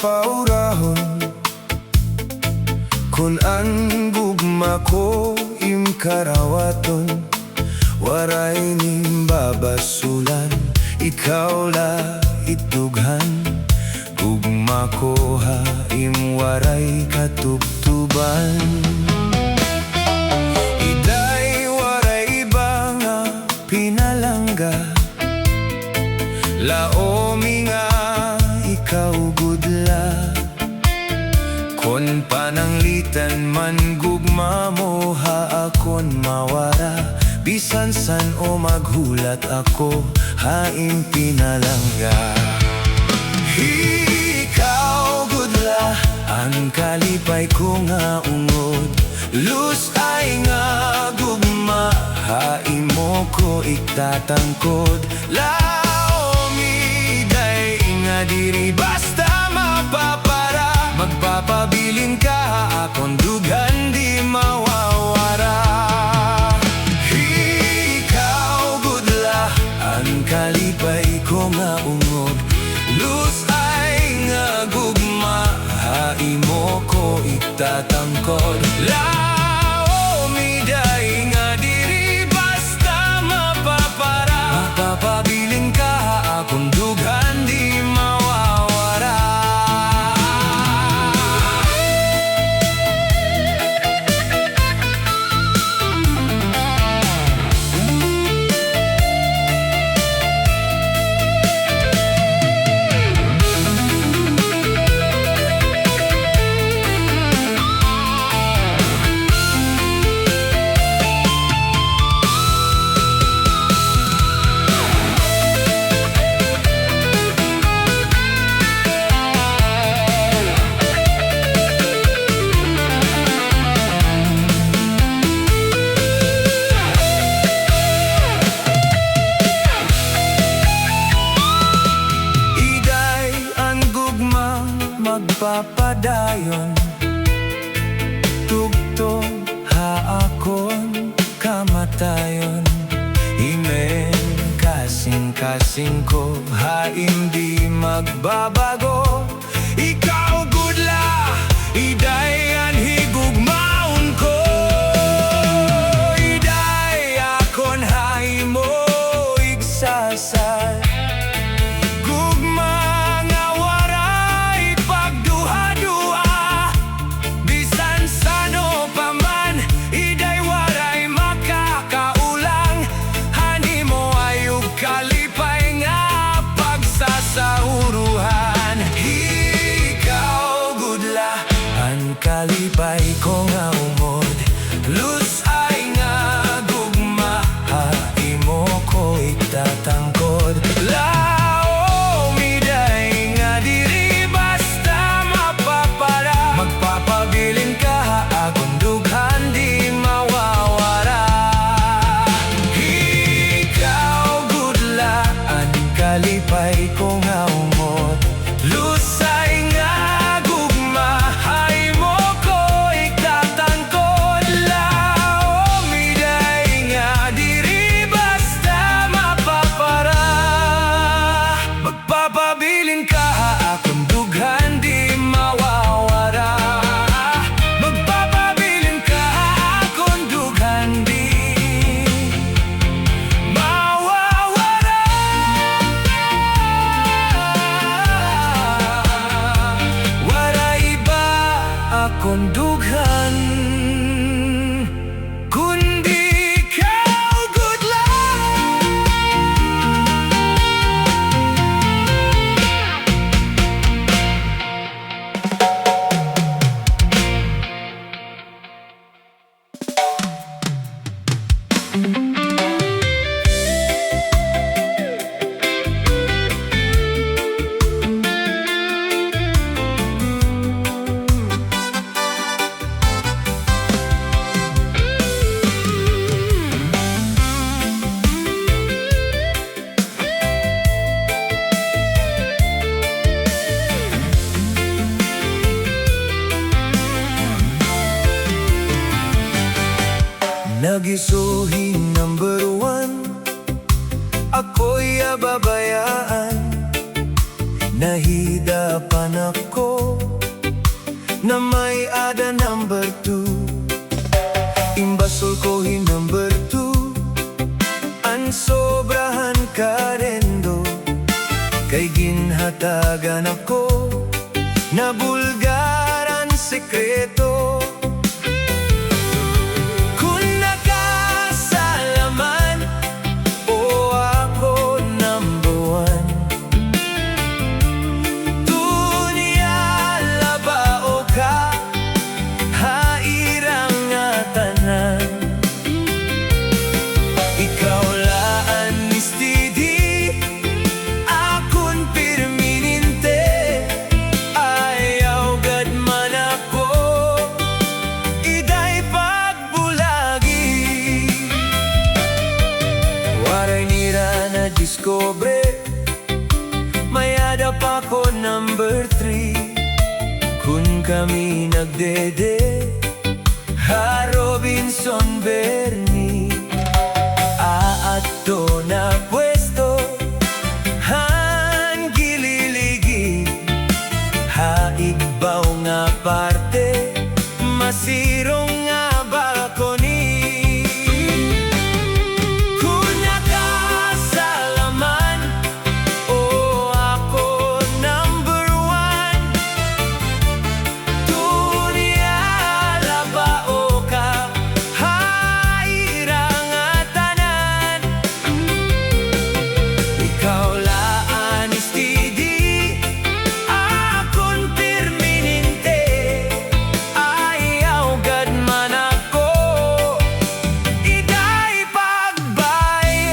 paurahon kun ang gugma ko imkarawaton. Waray ning babasulan, ikaw la itughan. Gugma ko ha waray katubtuban. Iday waray ba nga pinalangga, laomi nga ikaw gudla. Kon pananglitan man gugma mo ha akon mawara. Bisan san o maghulat ako haing pinalangga. Ikaw gudla ang kalipay ko nga ungod. Lus ay nga gugma haing mo ko iktatangkod. Laomi day nga diri basta mapapara. Magpapabilin ka akong dugan di mawawara. Kalipay ko nga ungod. Lus ay nga gugma hai mo ko iktatangkod. Laomi day nga diri basta mapapara. Magpapabilin ka akong dughan di mawawara. Magpapadayon, tugtog ha akon kamatayon. Imen kasing-kasing ko ha hindi magbabago. Ikaw gudla, iday anhi gugmaon ko. Iday akon hay mo igsasal. Kalipay ko nga umod. Lus ay nga gugma hai mo ko iktatangkod. Laomi day nga diri basta mapapara. Magpapabilin ka akong dughan di mawawara. Ikaw gudla ang kalipay ko nga umod. Lus ay nga pabilin ka akong dughan di mawawara. Magpapabilin ka akong dughan di mawawara. Waray ba akong dughan kundi ikaw gudla. Nagisuhin number 1, ako'y ababayaan. nahidapan ako na may ada number 2. Imbasol ko hi number 2, ang sobrahan karendo, kay ginhatagan ako na bulgaran sekreto. Kung nakasalaman o ako number 1, dunia labao ka, hairang nga tanan. Ikaw laan ni steady, akon permanente, ayaw gad man ako, iday pagbulagi. Waray nira na diskobre, mayada pa ko number 3. Kung kami nagdede, ha Robinson Bernie, aadto na pwesto, han gililigi, haigbaw nga parte, masirong nga balkoni. Kung nakasalaman o ako number 1, dunia labao ka, hairang nga tanan. Ikaw laan ni steady, akon permanente, ayaw gad man ako, iday pagbaye.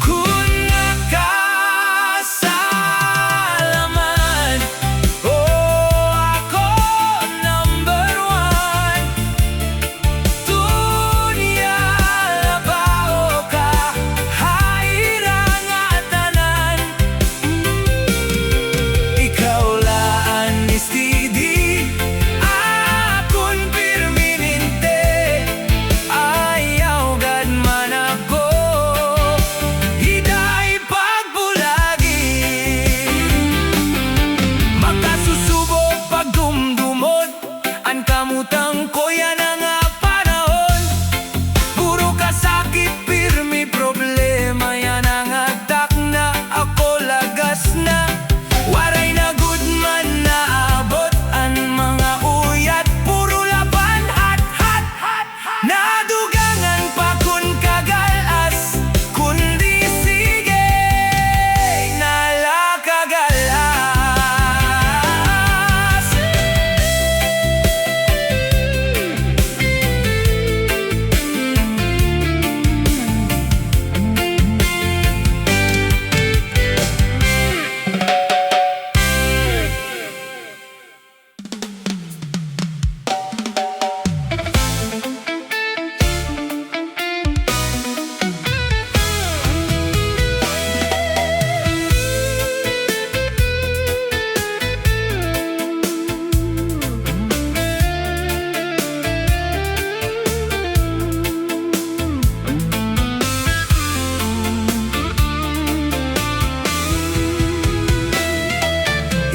Kung nakasalaman o ako number 1, dunia labao ka, hairang nga tanan. Ikaw laan ni steady, akon permanente, ayaw gad man ako, iday pagbulagi. Makasusubok pagdumdumod, ang kamutang ko yan ang nga panahon. Puro kasakit, pirmi problema, yan ang agtak na ako lagas na. Waray na good man na abot, ang mga uyat, puro laban, hat, hat, hat, hat. Nadugangan pa kun kagalas, kundi sige nalakagalas.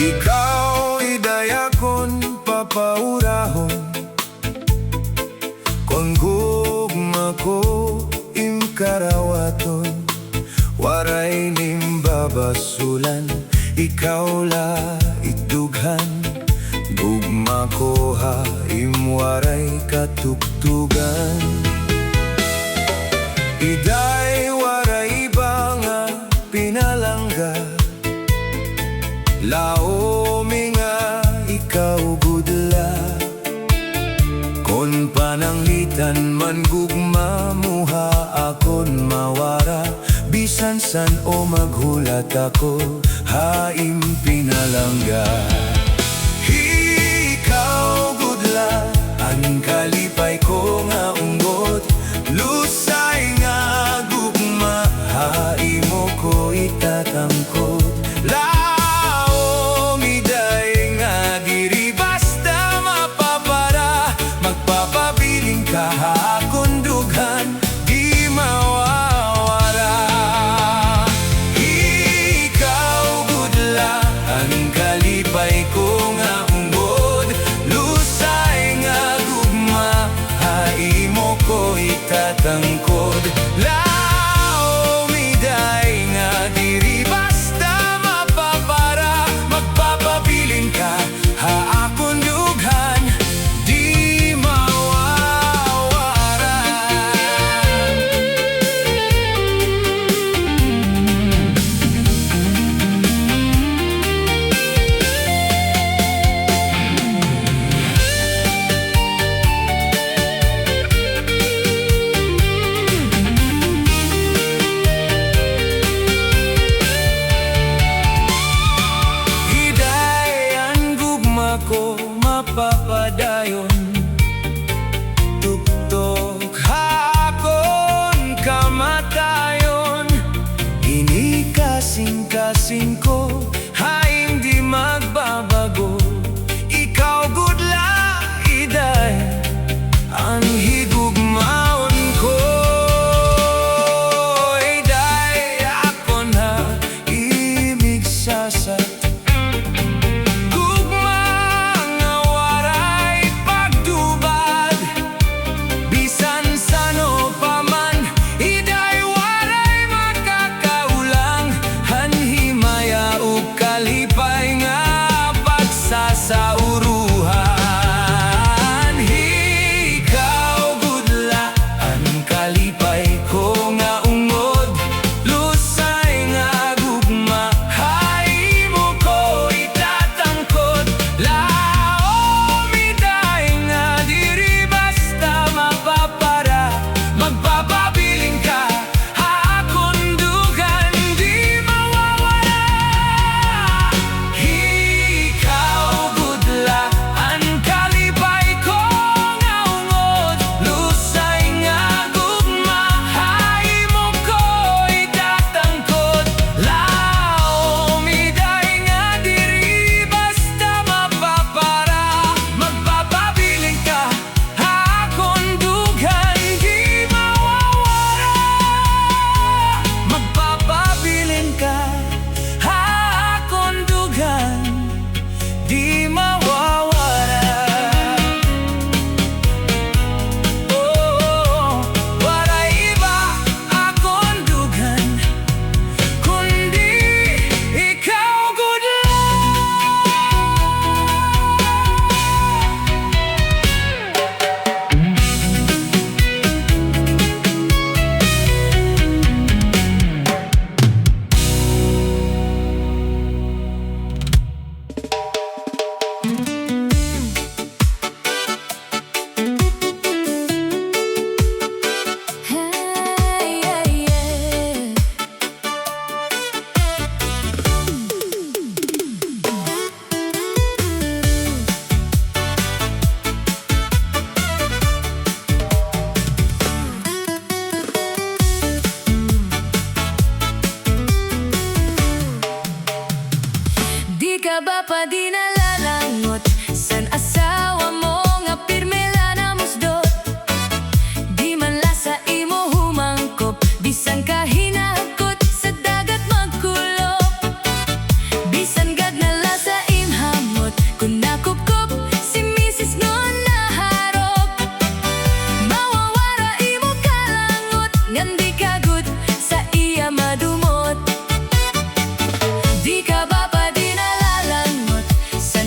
Ikaw idayakon papaurahon, kung gugma ko imkarawaton, waray nimbabasulan, ikaw la idughan, gugma ko ha imwaray katugtugan. Iday waray ba nga pinalangga, laomi nga ikaw gudla. Kon pananglitan man gugma muha akon mawara, bisan san o maghulat ako, haim pinalangga. Ikaw gudla, ang kalipay ko nga unggot, lusay nga gugma, haimo ko itatangkot. Lao miday nga diri basta mapapara, magpapabiling ka hakon dughan, di mawawala. Ikaw gudla, ang kalipay ko nga ungod, lusay nga gugma, haimo ko itatangkod. Lao miday nga diri basta mapapara, magpapabiling ka haakon dughan, di mawawala. Hidayan gugma ko mapapadayon, tuktok hakon kamatayon. Ini kasing-kasing ko, haing di magbabago. Ikaw gudla, iday, ang higugmaon ko. Iday, ako na imigsasat, gugma nga waray pagtubad. Bisan sano pa man, iday waray makakaulang, hanhimaya ug kalipay nga pagsasauruhan. Ikaw gudla, ang kalipay ko nga ungod, lusay nga gugma, haimo ko itatangkod. Lao miday nga diri basta mapapara, magpapabiling ka hakon dughan, di mawawala. Ikaw gudla, ang kalipay ko nga ungod, lusay nga gugma, haimo ko itatangkod. Lao miday nga diri basta mapapara, magpapabiling ka hakon dughan, di mawawala. Magpapabiling ka hakon dughan, di mawawala. Oh, waray iba akong dughan, kundi ikaw gudla. Hey, yeah, yeah. Di ka ba pa di nalalangot san asawa mo nga pirmela na musdot? Di man la sa imo humangkop, bisan ka hinahagkot sa dagat magkulop. Bisan gad na la sa imhamot, kung nakupkop si misis ngon naharop. Mawawara imo kalangot, ngandi kagud sa iya madumot. Di ka ba pa di nalalangot sa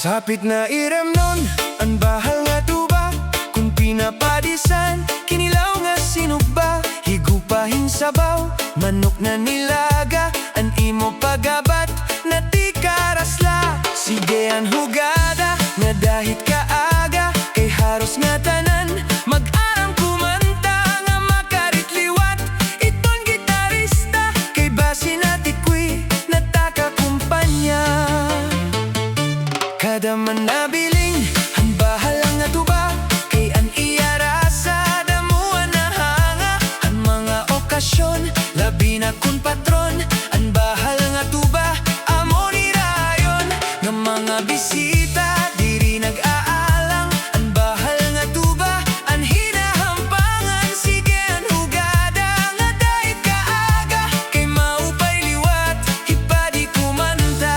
Sapit na iramnon, ang bahal nga tuba, kung pinapadisan, kinilaw nga sinugba, higupahin sabaw, manok na nilaga, an imo pagabat, na ti karasla. Sige ang hugada, nga dahit kaaga, kay haros nga tanan, mag-arang kumanta, nga makaritliwat, iton gitarista, kay basi na tikwi, natakakumpanya. Kada man nabiling, ang bahalang nga tuba, kay an iyarasa, damuan na hanga, ang mga okasyon, labi na kun patron, ang bahal nga tuba, amo ni rayon, nga mga bisita, diri nag-aalang, ang bahal nga tuba, ang hinahampangan, sige ang hugada, nga dahit kaaga, kay maupay liwat, hipadi kumanta.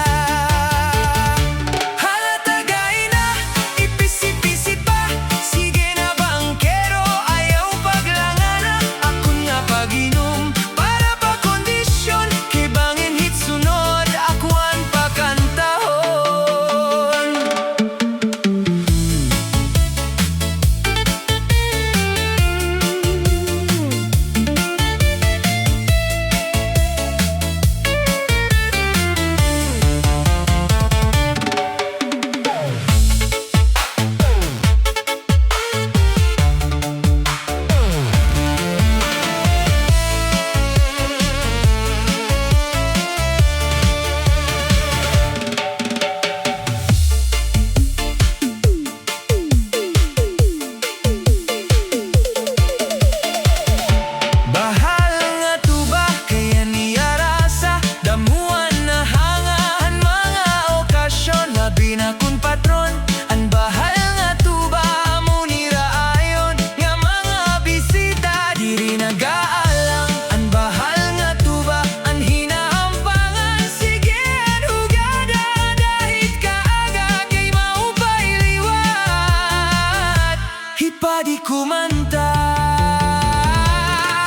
Hipadi kumanta.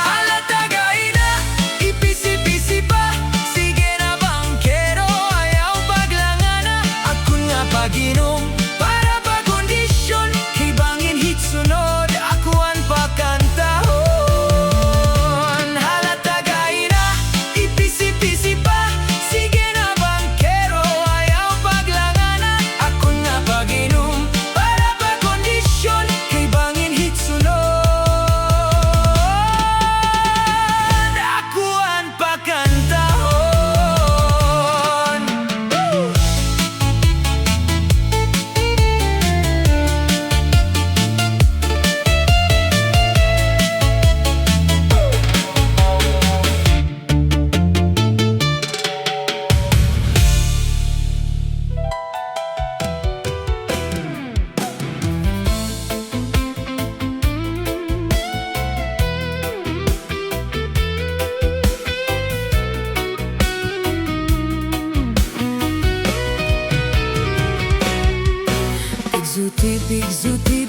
Halatagay na, ipisi-pisi pa, sige na bangkero, ayaw paglangana, akun nga paginom, para pa kondisyon, hibangin hit sunod, akuan pa kantahon. Halatagay na, ipisi-pisi pa, sige na bangkero, ayaw paglangana, akun nga paginom, para pa kondisyon, bangin hit sunod, akuan pa kantahon.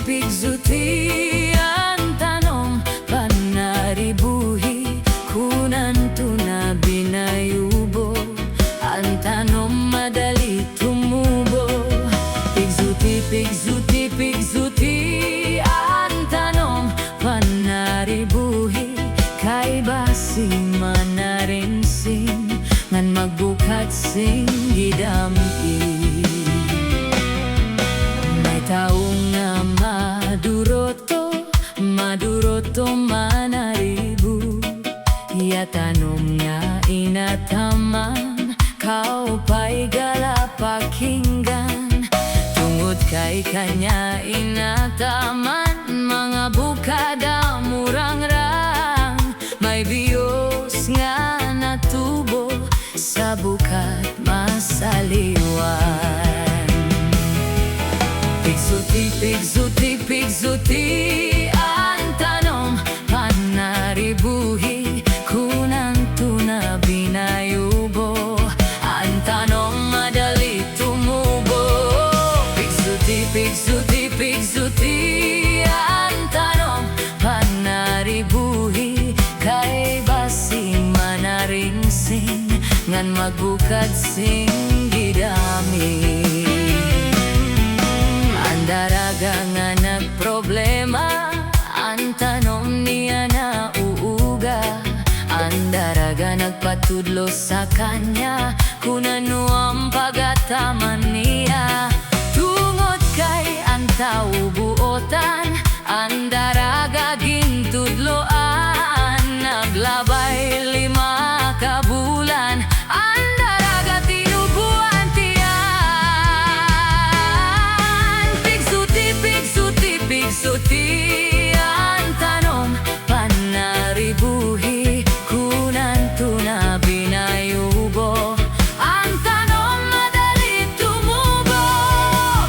Pigzuti, ang tanong, panaribuhi, kunan to na binayubo, ang tanong madali tumubo. Pigzuti, ang tanong, panaribuhi, kay basi manarinsing, ngan magbukat sing gidampi. Taong nga maduroto manaribu, ya tanom nga inataman, kaupay gala pakinggan, tungod kay kanya inataman, mga bukada murang-rang, may biyos nga natubo, sa bukat masaliwan. Pigzuti, ang tanong, panaribuhi, kunan to na binayubo, ang tanong madali tumubo. Pigzuti, ang tanong, panaribuhi, kay basi manarinsing, ngan magbukad sing gidami. daraga nga nagproblema, ang tanom niya na uuga. Ang daraga nagpatudlo sa kanya kung ano ang pagataman niya. Tungod kay ang tao buotan, ang daraga gintudloan. Naglabay 5 ka bulan, ang daraga tinubuan tiyan. Pigsuti, pigsuti, pigsuti ang tanom, panaribuhi kunan tuna binayubo. Ang tanom madali tumubo.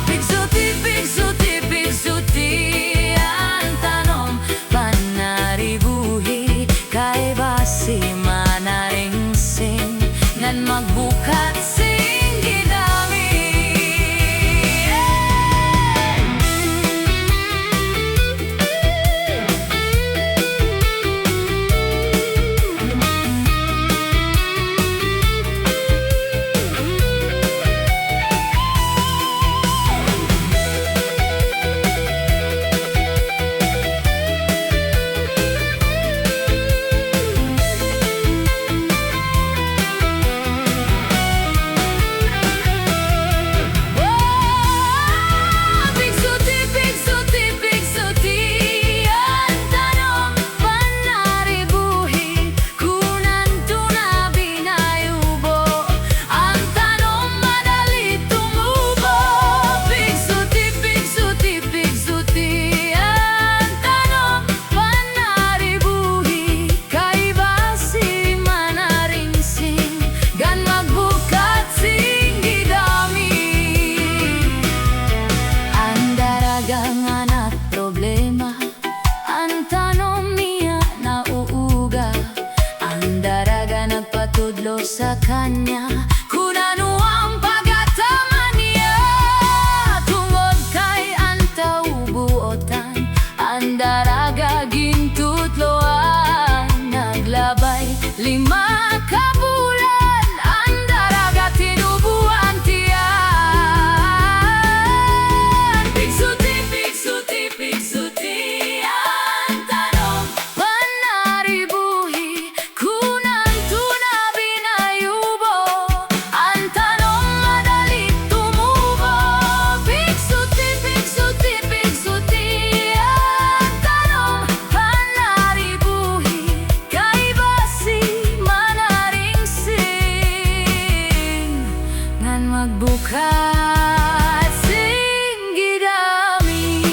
Pigsuti, pigsuti, pigsuti ang tanom, panaribuhi kay basi manaringsing ngan magbukat sing gidami. Patudlo sa kanya kung ano ang pagataman niya. Tungod kay ang tao buotan, ang daraga gintudloan. Naglabay 5 ka bulan, ang daraga tinubuan tiyan. Pigsuti, pigsuti, pigsuti ang tanom, panaribuhi kunan tuna binayubo. Ang tanom madali tumubo. Pigsuti, pigsuti, pigsuti ang tanom, panaribuhi kay basi manaringsing ngan magbukat sing gidami.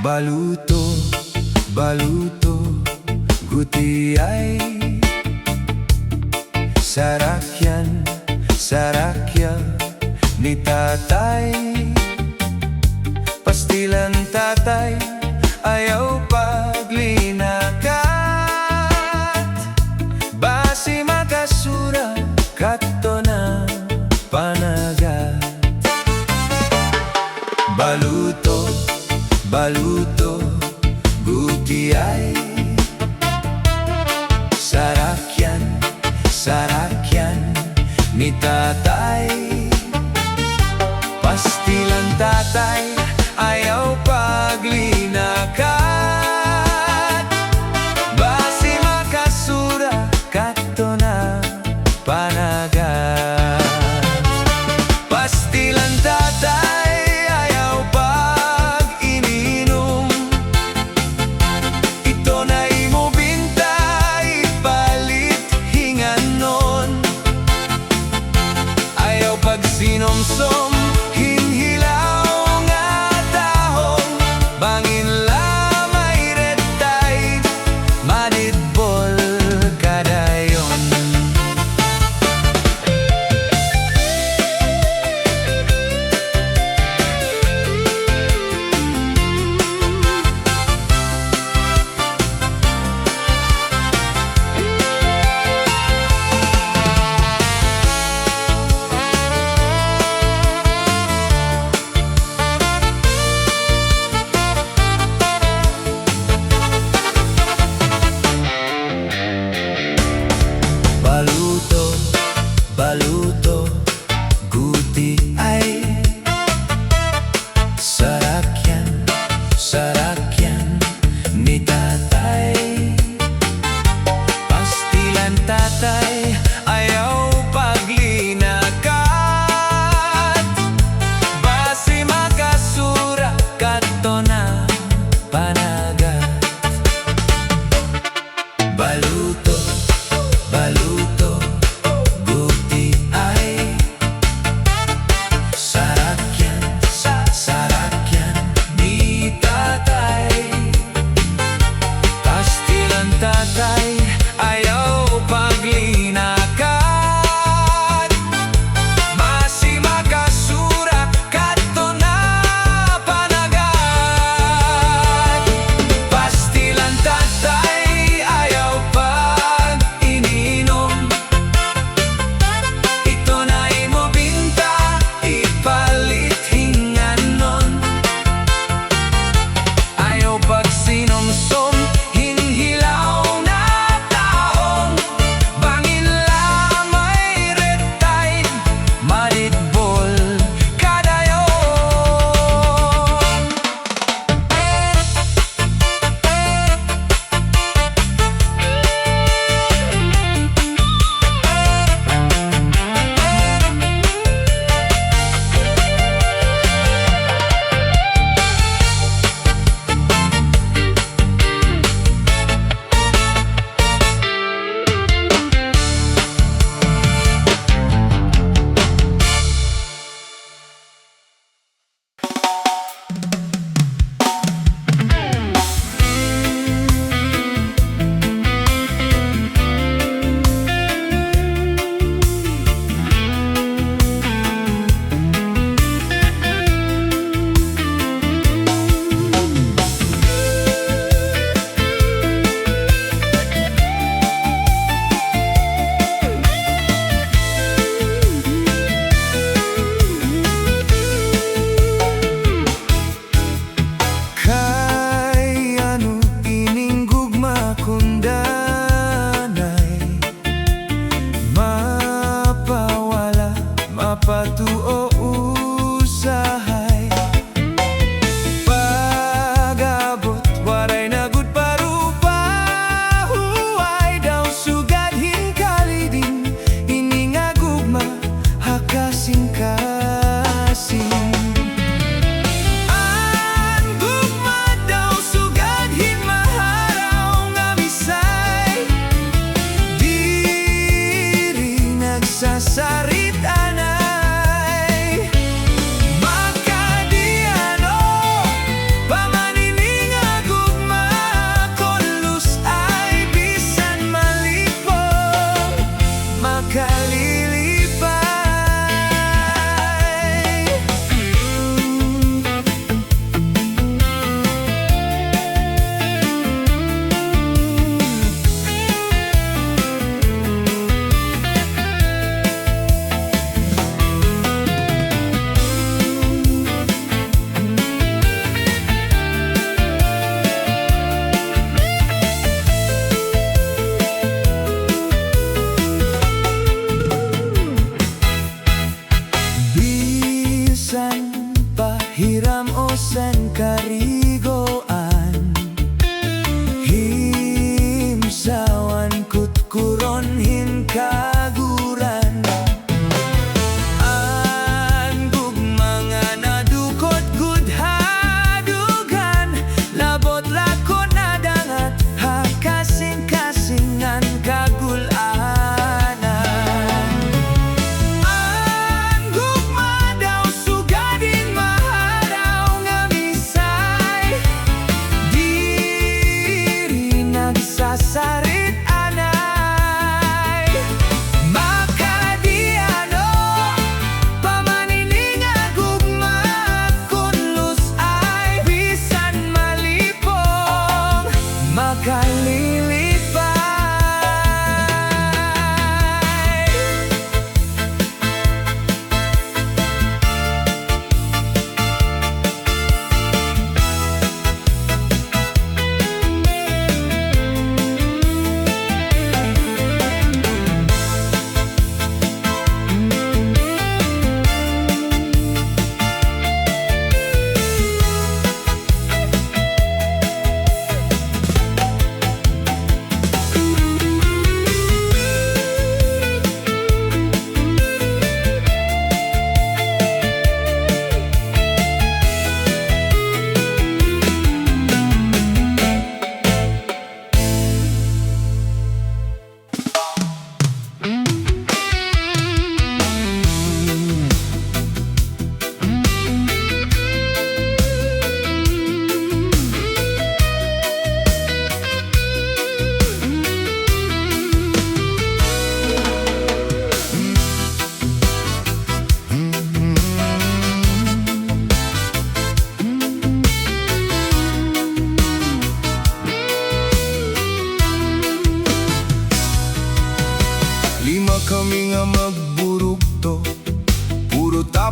Baluto, baluto, gutiyay. Sarakyan, sarakyan ni tatay. Pastilan tatay, ayaw paglinakat. Basi makasura, kato na panagat. Baluto, baluto, gutiyay. Sarakyan, sarakyan ni tatay. Pastilan tatay, ayaw paglinakan. tatay ayaw paglinakat. Basi makasura kato na panagat. Baluto, baluto, guti ay sarakyan, sarakyan ni tatay. Pastilan tatay ayaw paglinakat.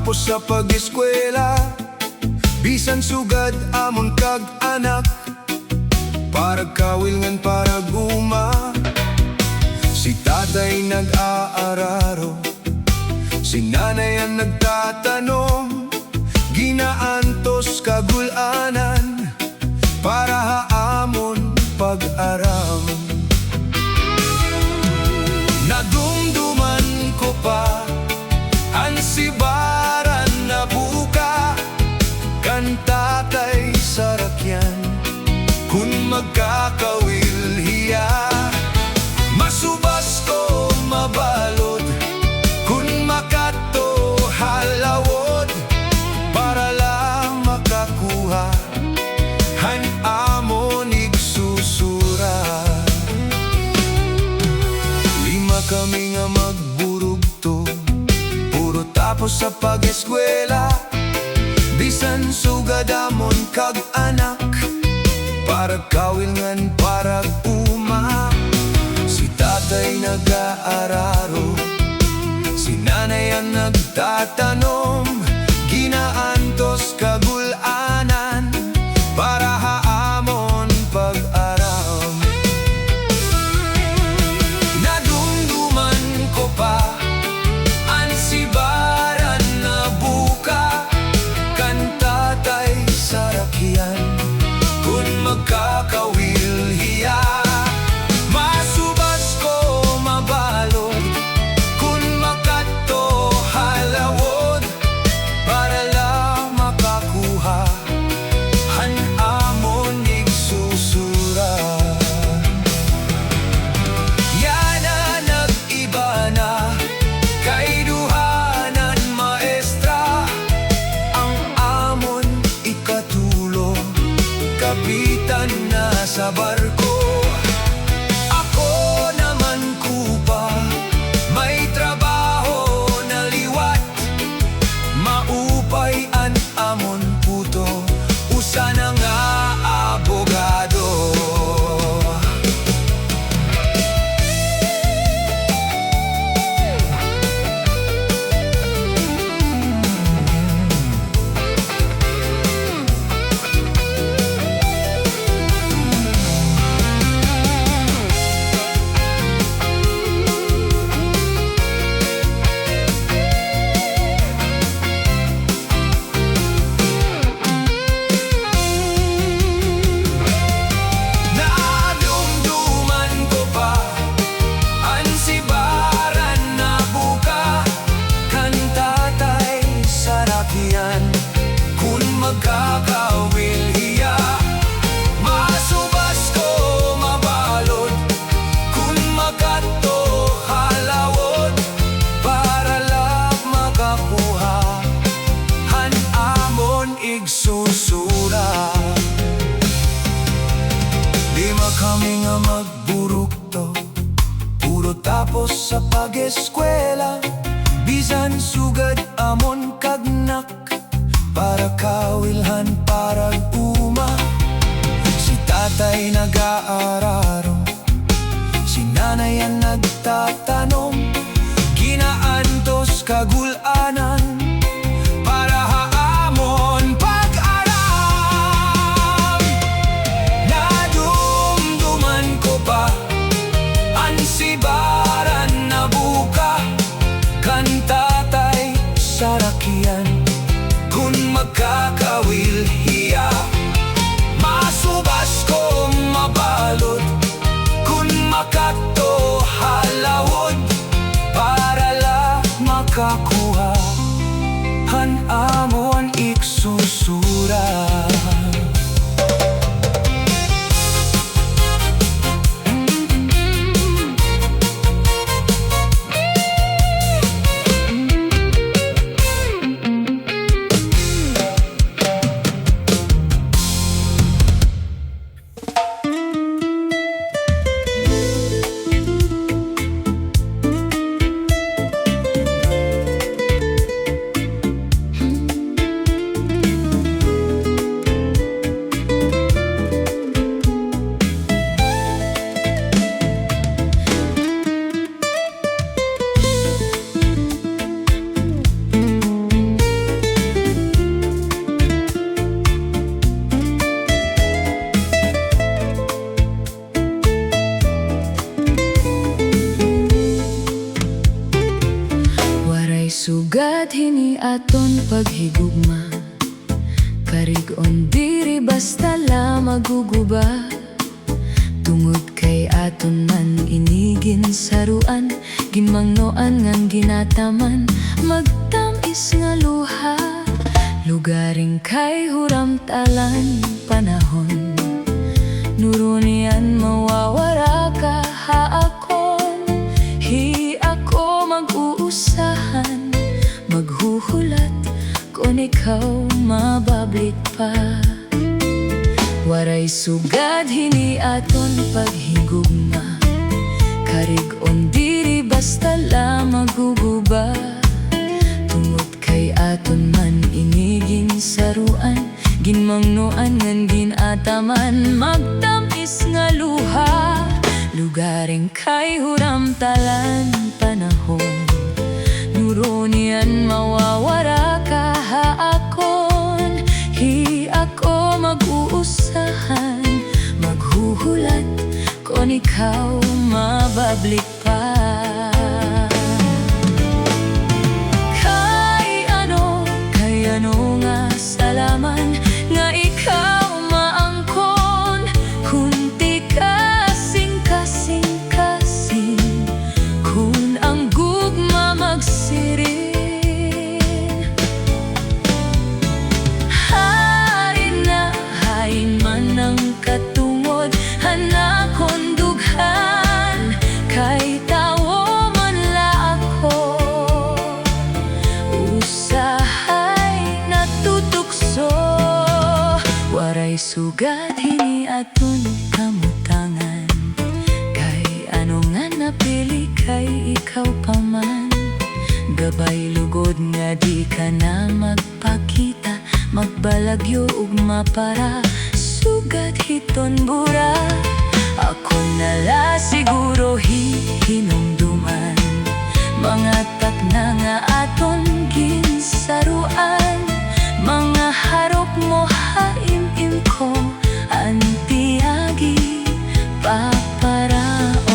tapos sa pag-eskwela, bisan sugad amon kag anak, para kawilngan para guma. Si tatay nag-aararo, si nanay ang nagtatanom, ginaantos kagulanan para haamon pag-aram. Nadumduman ko pa ang sibaran na buka, kan tatay sarakyan kun magkakawil hiya. Masubas ko mabalod kun makato halawod, para lang makakuha han amon igsusura. Lima kami nga magburugto, puro tapos sa pag-eskwela, bisan sugad amon kag anak, para kawilngan para uma. Si tatay nag-aararo, si nanay ang nagtatanom, ginaantos kagulanan para haamon pag-aram. Nadumduman ko pa ang sibaran na buka, kan tatay sarakyan kun magkakawil hiya. Masubas ko mabalod kun makato halawod, para lang makakuha han amon igsusura. Yana nag-iba na kay duhanan maestra, ang amon ikatulo kapitan na sa barko. Ako naman kupa, may trabaho na liwat, maupay an amon puto, usa na nga abogado. Nadumduman ko pa ang sibaran na buka, kan tatay sarakyan kun magkakawil hiya. Masubas ko mabalod kun makato halawod, para lang makakuha han amon igsusura. Lima kami nga magburukto, puro tapos sa pag-eskwela, bisan sugad amon kagnak, para kawilhan para uma. Si tatay nag-aararo, si nanay ang nagtatanom, ginaantos kagulanan para haamon pag-aram. Nadumduman ko pa ang sibaran na buka, kan tatay sarakyan kun magkakawil hiya. Masubas ko mabalod kun makato halawod, para lang makakuha han amon igsusura. sugad hini aton paghigugma, karigon diri basta la maguguba. Tungod kay aton man inigin saruan, ginmangnoan ngan ginataman, magtamis nga luha. Lugaring kay huramtalan panahon, nurunian mawawara ka haakon. Hi ako mag-uusahan, maghuhulat kung ikaw mabablit pa. Waray sugad hini aton paghigugma, karigon diri basta la maguguba. Tungod kay aton man inigin saruan, ginmangnoan ngan ginataman, magtamis nga luha. Lugaring kay huramtalan panahon, nurunian mawawara ka haakon. Hi ako mag-uusahan, maghuhulat kung ikaw mabablik pa. Kay ano nga salaman nga ikaw maangkon, kunti kasing-kasing kun ang gugma magsirin. Hain man ang katungod, hanakon dughan, kay tawo man la ako. Usahay natutukso, waray sugad hini aton kamutangan, kay ano nga napili kay ikaw pa man. Gabay lugod nga di ka na magpakita, magbalagyo ugma para sugad hiton bura. Ako nala siguro hinumduman, mga takna nga aton ginsaruan. Mga harok mo haimim ko, antiyagi paparaon.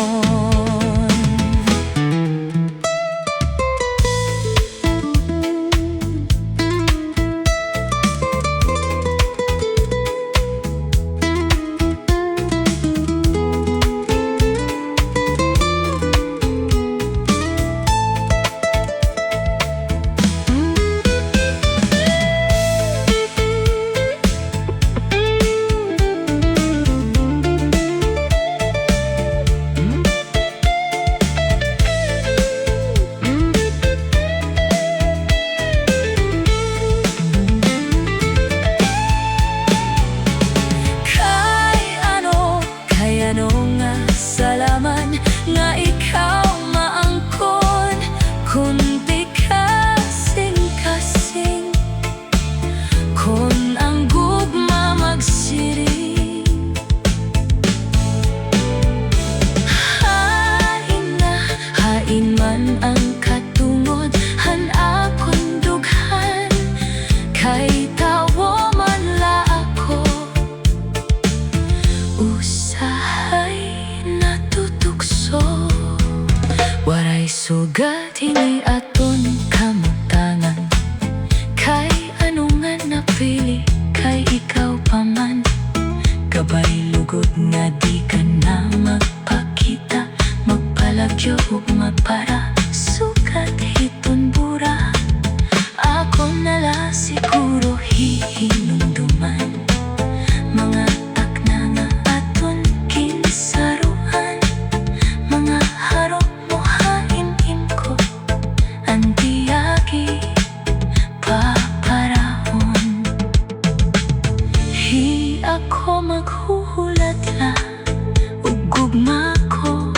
Ano nga salaman nga ikaw maangkon, kunti kasing-kasing kun ang gugma magsiring. Hain man ang katungod, hanakon dughan, kay tawo man la ako. Waray sugad hini aton kamutangan, kay ano nga napili kay ikaw pa man. Gabay lugod nga di ka na magpakita, magpalagyo ugma para sugad hiton bura. Ako nala siguro hinumduman, mga takna nga aton ginsaruan. Mga harok mo haimim ko, antiyagi paparaon. Hi ako maghuhulat la, ug gugma ko,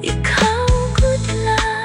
ikaw good la.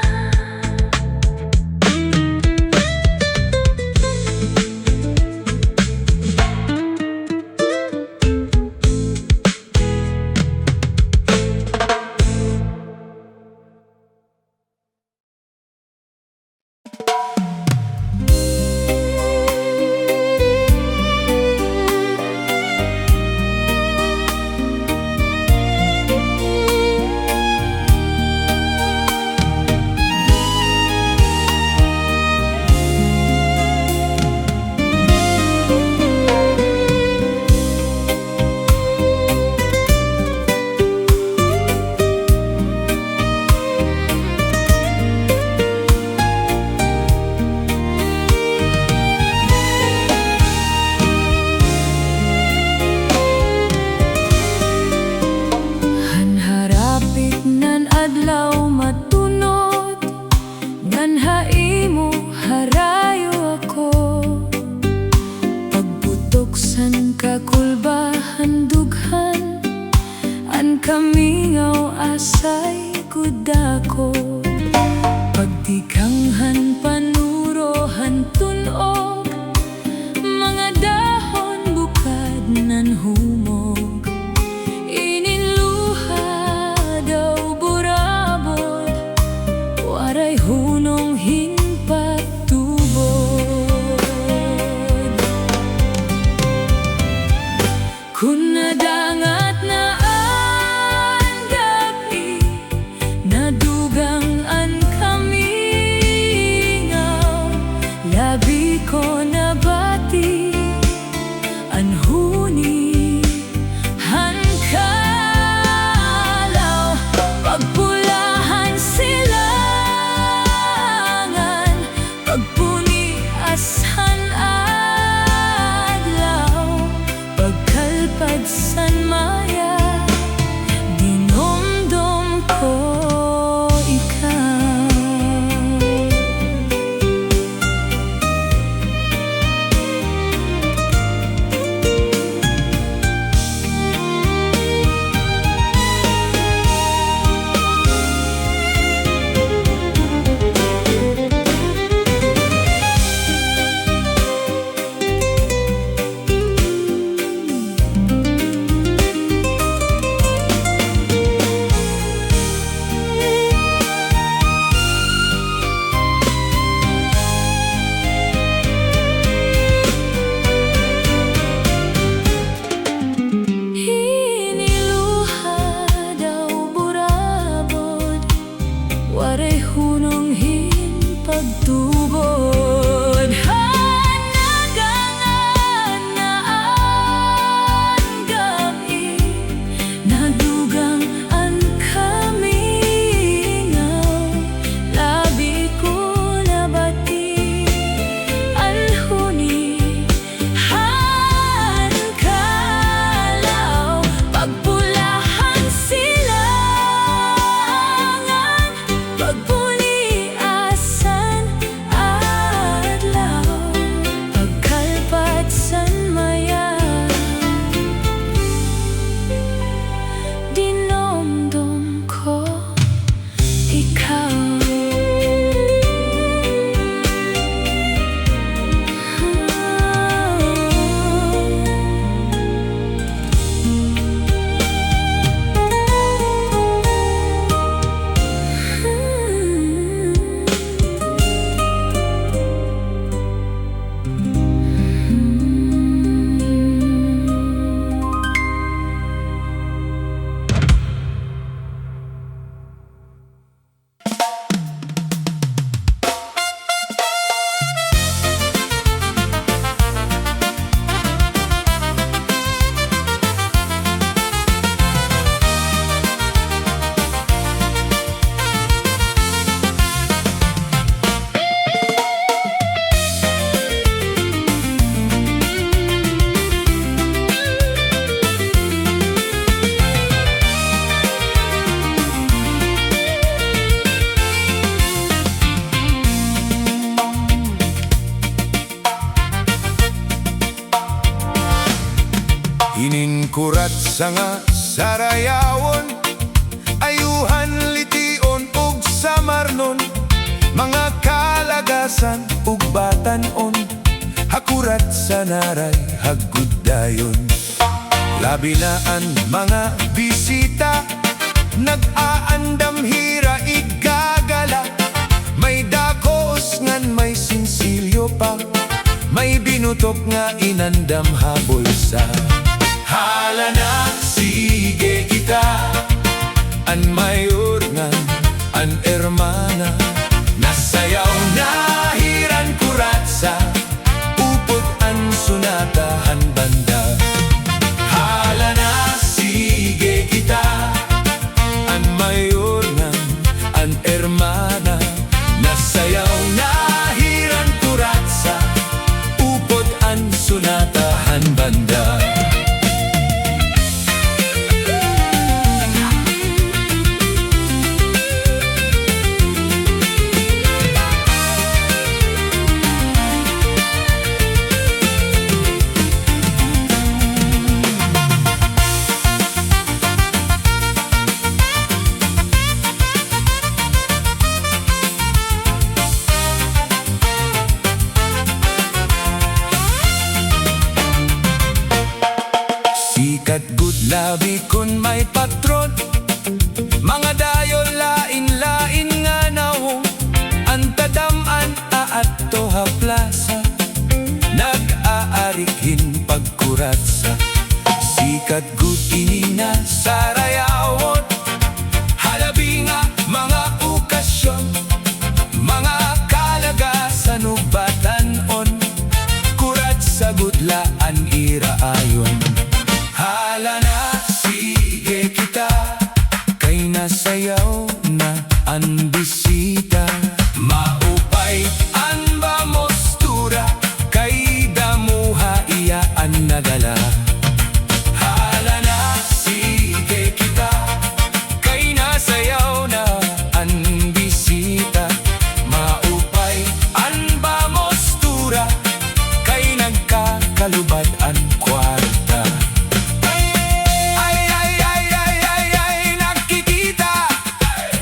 pagtubod. Hanagangan na ang gabi, nadugang ang kamingaw. Labi ko nabati ang huni, han kalaw. Pagpulahan silangan, pagpuliasan adlaw, pagkalpat san maya, dinomdom ko ikaw. Ininkurat sa nga sarayawon, ayuhan lition ug samarnon, mga kalagasan ug batanon, hakurat sa naray haggudayon. Labi na ang mga bisita, nag-aandam hira igagala, may dakos ngan may sinsilyo pa, may binutok nga inandam habol sa hala na sige kita, an mayor nga, an hermana, nasayaw na hiran kurat sa upod an sunatahan banda. Hala na sige kita, an mayor nga, an hermana, nasayaw na hiran kurat sa upod an sunatahan banda. Sikat good labi kun may patron, mga dayo lain-lain nga nawong, antadaman aadto ha plaza, nag-aarikin pagkuratsa. Sikat good ini na sarayawon, halabi nga mga okasyon, mga kalagasan ug batanon, kurat sa gudlaan iraayon. Hala na sige kita, kay nasayaw na ang bisita, maupay an ba mostura, kay damuha iya an nagala. Hala na sige kita, kay nasayaw na ang bisita, maupay an ba mostura, kay nagkakalubad an kwarta.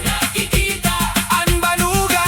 Nakikita ang banuga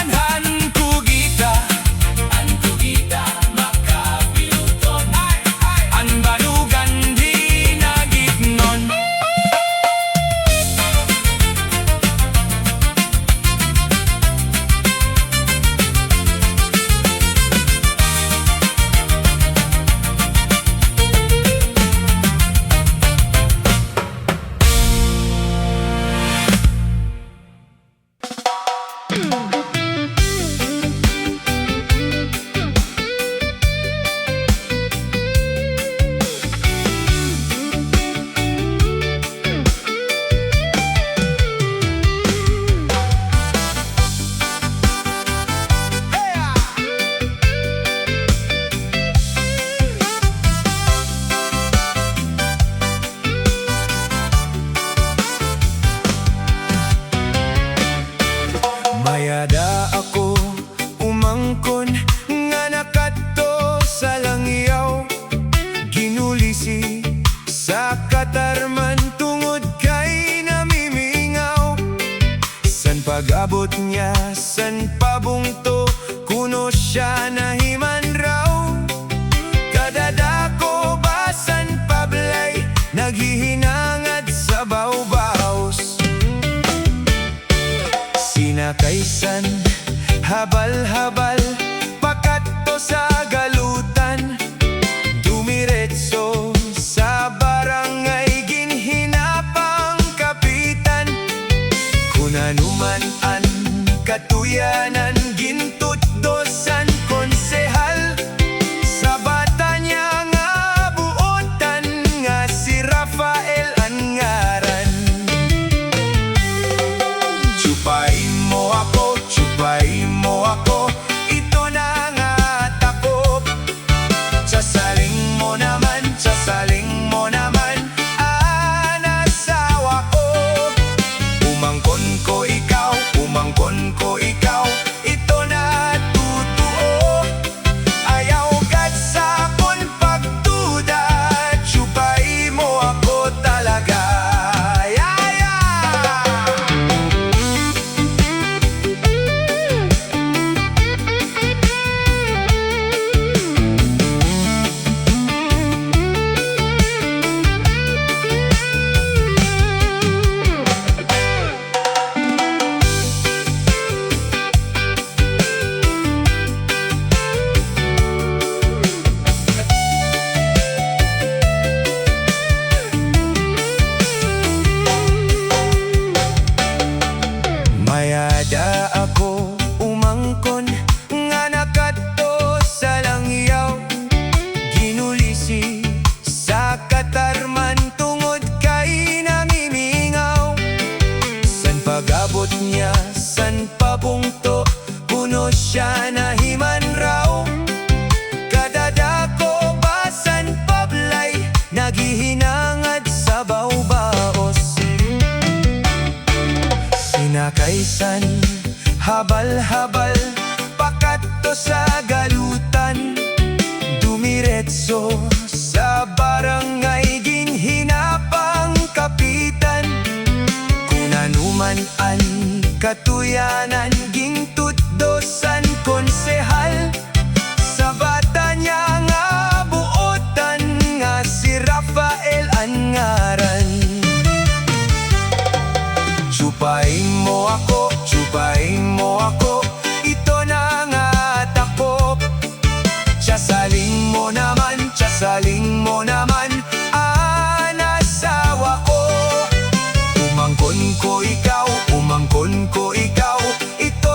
pag-abot niya san pabungto, kuno siya nahiman raw. Kadadako basan pablay, naghihinangad sa bawbaos. Sinakaysan, habal-habal, pakadto sa galutan. Dumiretso sa barangay, ginhinapang kapitan. Kunanuman an katuyanan, gintutdosan konsehal. Sa bata niya nga buotan, nga si Rafael ang ngaran. Tsupain mo ako, tsupain mo ako, ito na nga takop. Sasaling mo naman, sasaling mo naman, anasawa ko. Umangkon ko ikaw, umangkon ko ikaw, ito na totoo. Ayaw gad sa akon pagduda, tsupay mo ako talaga. Yaya! Mayada ako umangkon, nga nakadto sa langyaw. Ginulisi sa katarman, tungod kay namimingaw. San pag-abot niya, san pabungto, kuno siya nahiman raw. Kadadako basan pablay, naghihinangad sa bawbaos. Sinakaysan, habal-habal, pakadto sa galutan. Dumiretso sa barangay, ginhinapang kapitan. Kunanuman an katuyanan, gintutdosan konsehal. Sa bata niya nga buotan, nga si Rafael ang ngaran. Tsupain mo ako, tsupain mo ako, ito na nga takop. Tsasaling mo naman, tsasaling mo naman, anasawa ko. Umangkon ko ikaw, umangkon ko ikaw, ito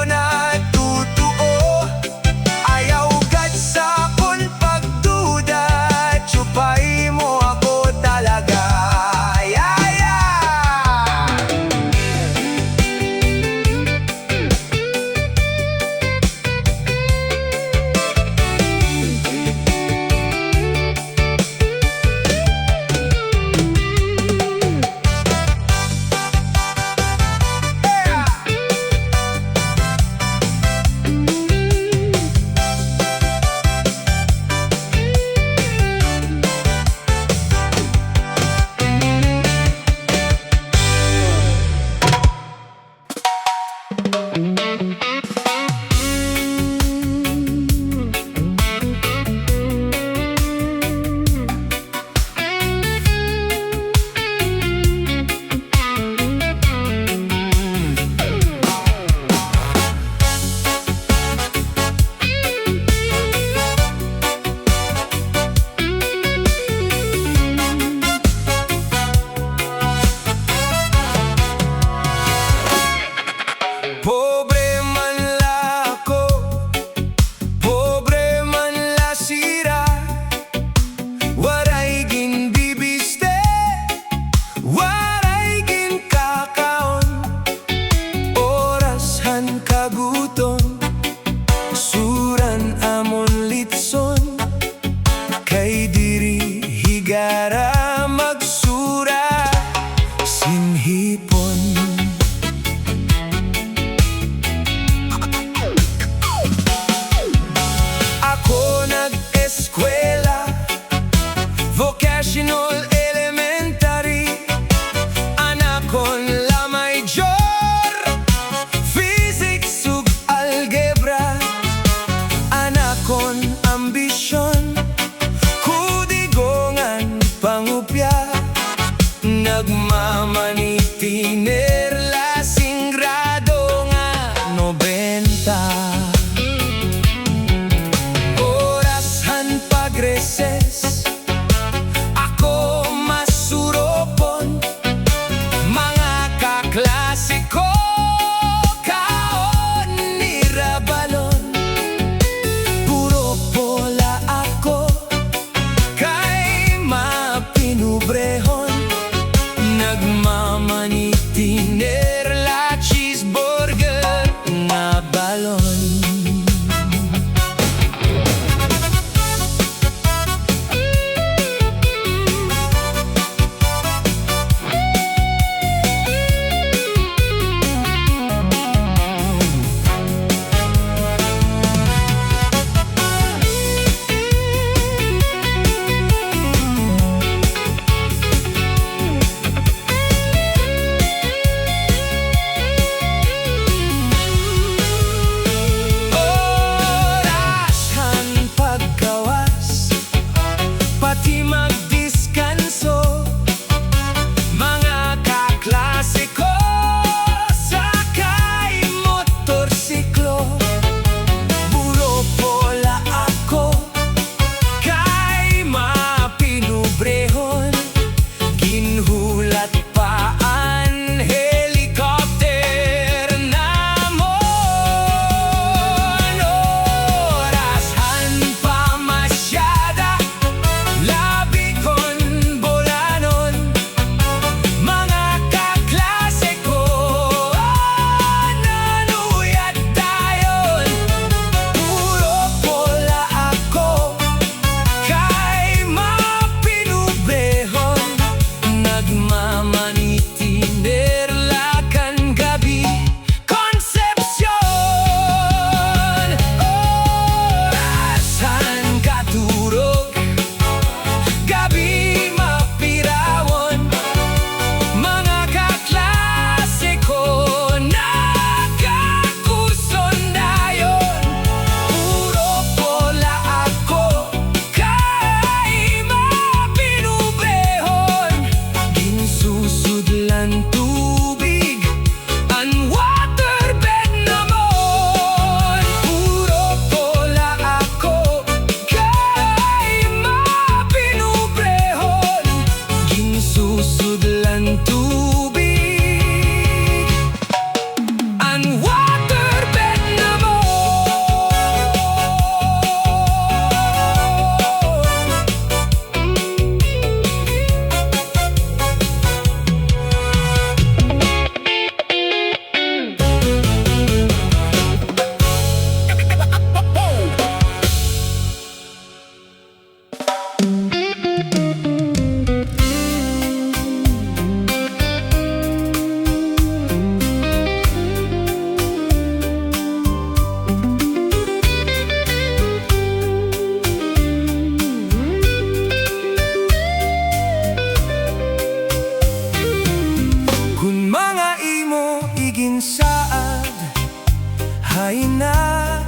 Hay na,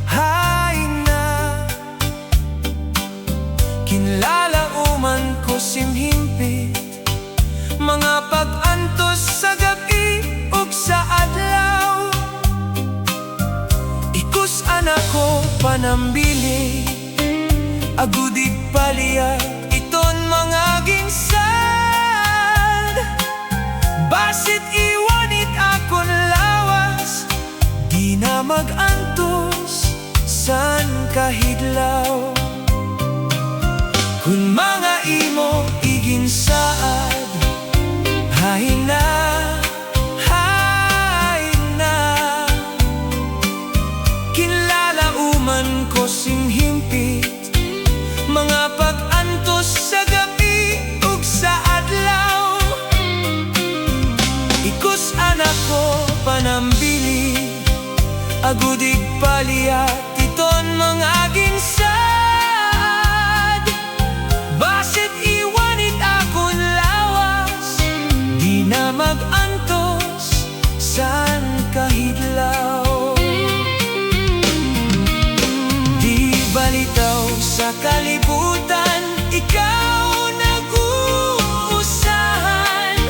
hay na, kinlalauman ko simhimpit, mga pag-antos sa gabi ug sa adlaw. Ikus anak ko panambili, agudig paliyag iton mga ginsad. Basit iwanit akon lawas, di na mag-antos san kahidlaw. Kung mga imo iginsaad, hay na, hay na, kinlalauman ko simhimpit, mga pag-antos sa gabi ug sa adlaw. Ikus anak ko panambili, agudig paliyag iton mga ginsad. Basit iwanit akon lawas, di na mag-antos san kahidlaw. Di balitaw sa kalibutan, ikaw nag-uusahan.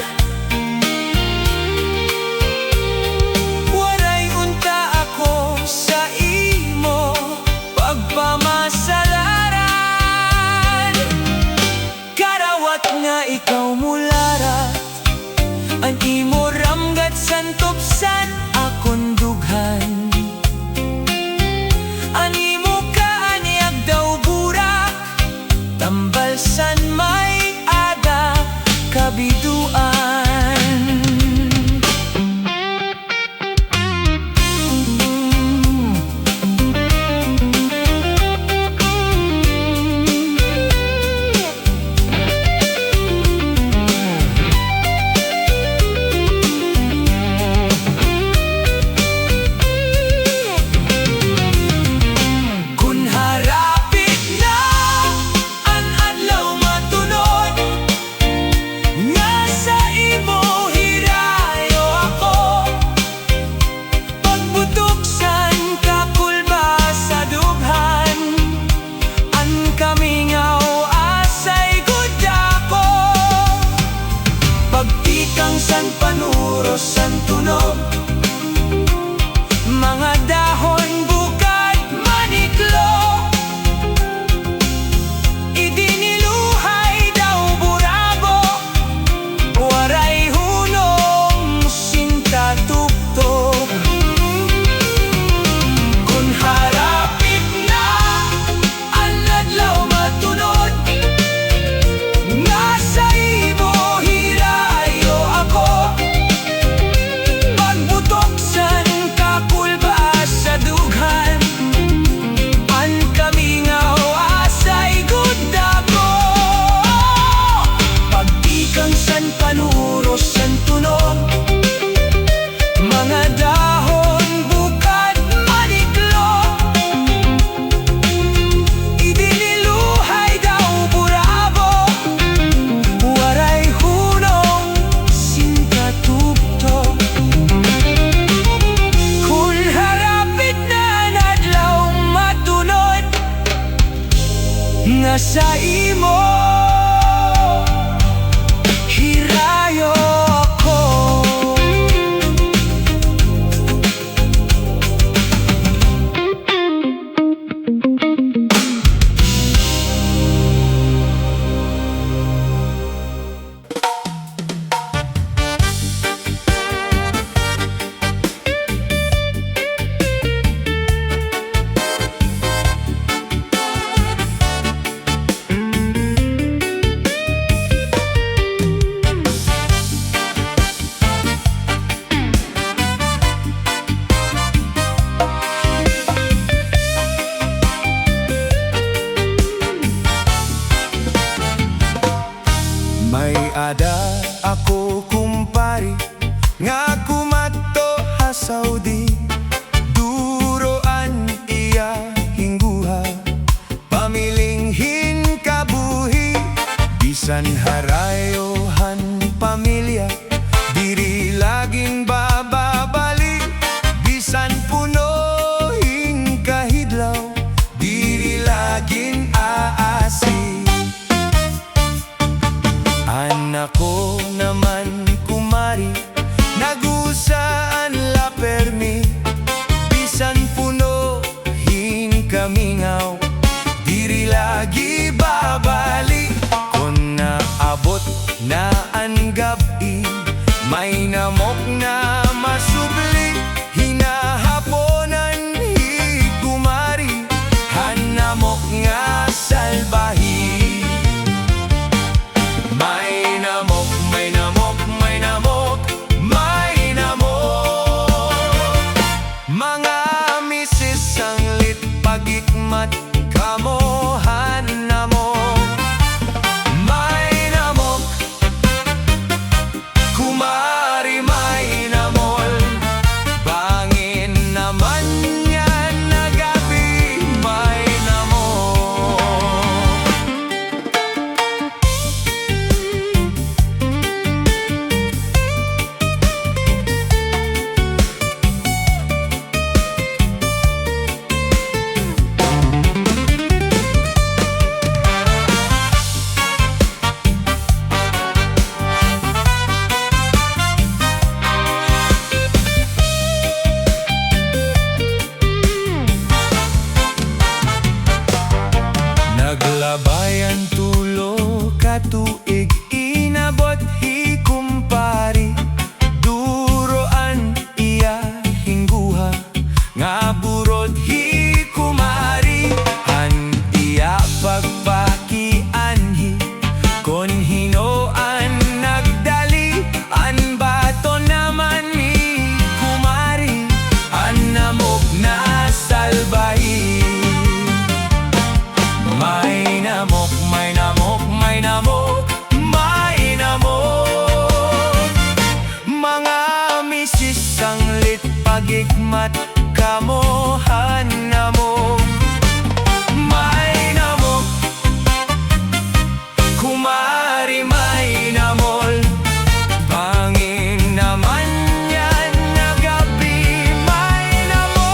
Waray unta ako sa imo pagpamasalaran. Karawat nga ikaw mularat, ang imo ramgat santopsan akon dughan. Animo kaaniag daw burak, tambalsan may ada kabiduan. San panuros san tunog, mga dahon bukad maniklo, idiniluhay daw burabo, waray hunong sinta tuktok. Kung harapit na ang adlaw matunod, nasa imo hirayo ako. Pagbutok san kakulba sa dughan, an kamingaw asay gudako. Pagtikang san panuros san tunog, mga dahon bukad maniklo, idiniluhay daw burabo, waray hunong sinta tuktok. Kung harapit na ang adlaw matunod, nga sa imo hirayo ako. May ada ako kumpari, nga kumato hasaw di, duroan iya hingguha, pamilinghin kabuhi, bisan harayohan pamilya, diri laging bababali, bisan namingaw, diri lagi babalik. Kung naabot na ang gabi, may namok na masubli. Hinahaponan higumari, hanamok nga salbahi. May namok, may namok, may namok, may namok. Mga misis ang lit pagikmat, kamohan namok. May namok, kumari may namol. Bangin naman yan na gabi, may namok. Naglabayan tulo katuig, inabot hikumpari. Duroan iya hingguha, nga burod hikumari. Han iya pagpakianhi, kon hinoan nagdali. An bato naman ni kumari, an namok na salbahi. May namok, may namok, may namok, may namok. Mga misis ang lit pagikmat, kamohan namok. May namok, kumari may namol. Bangin naman yan na gabi, may namok.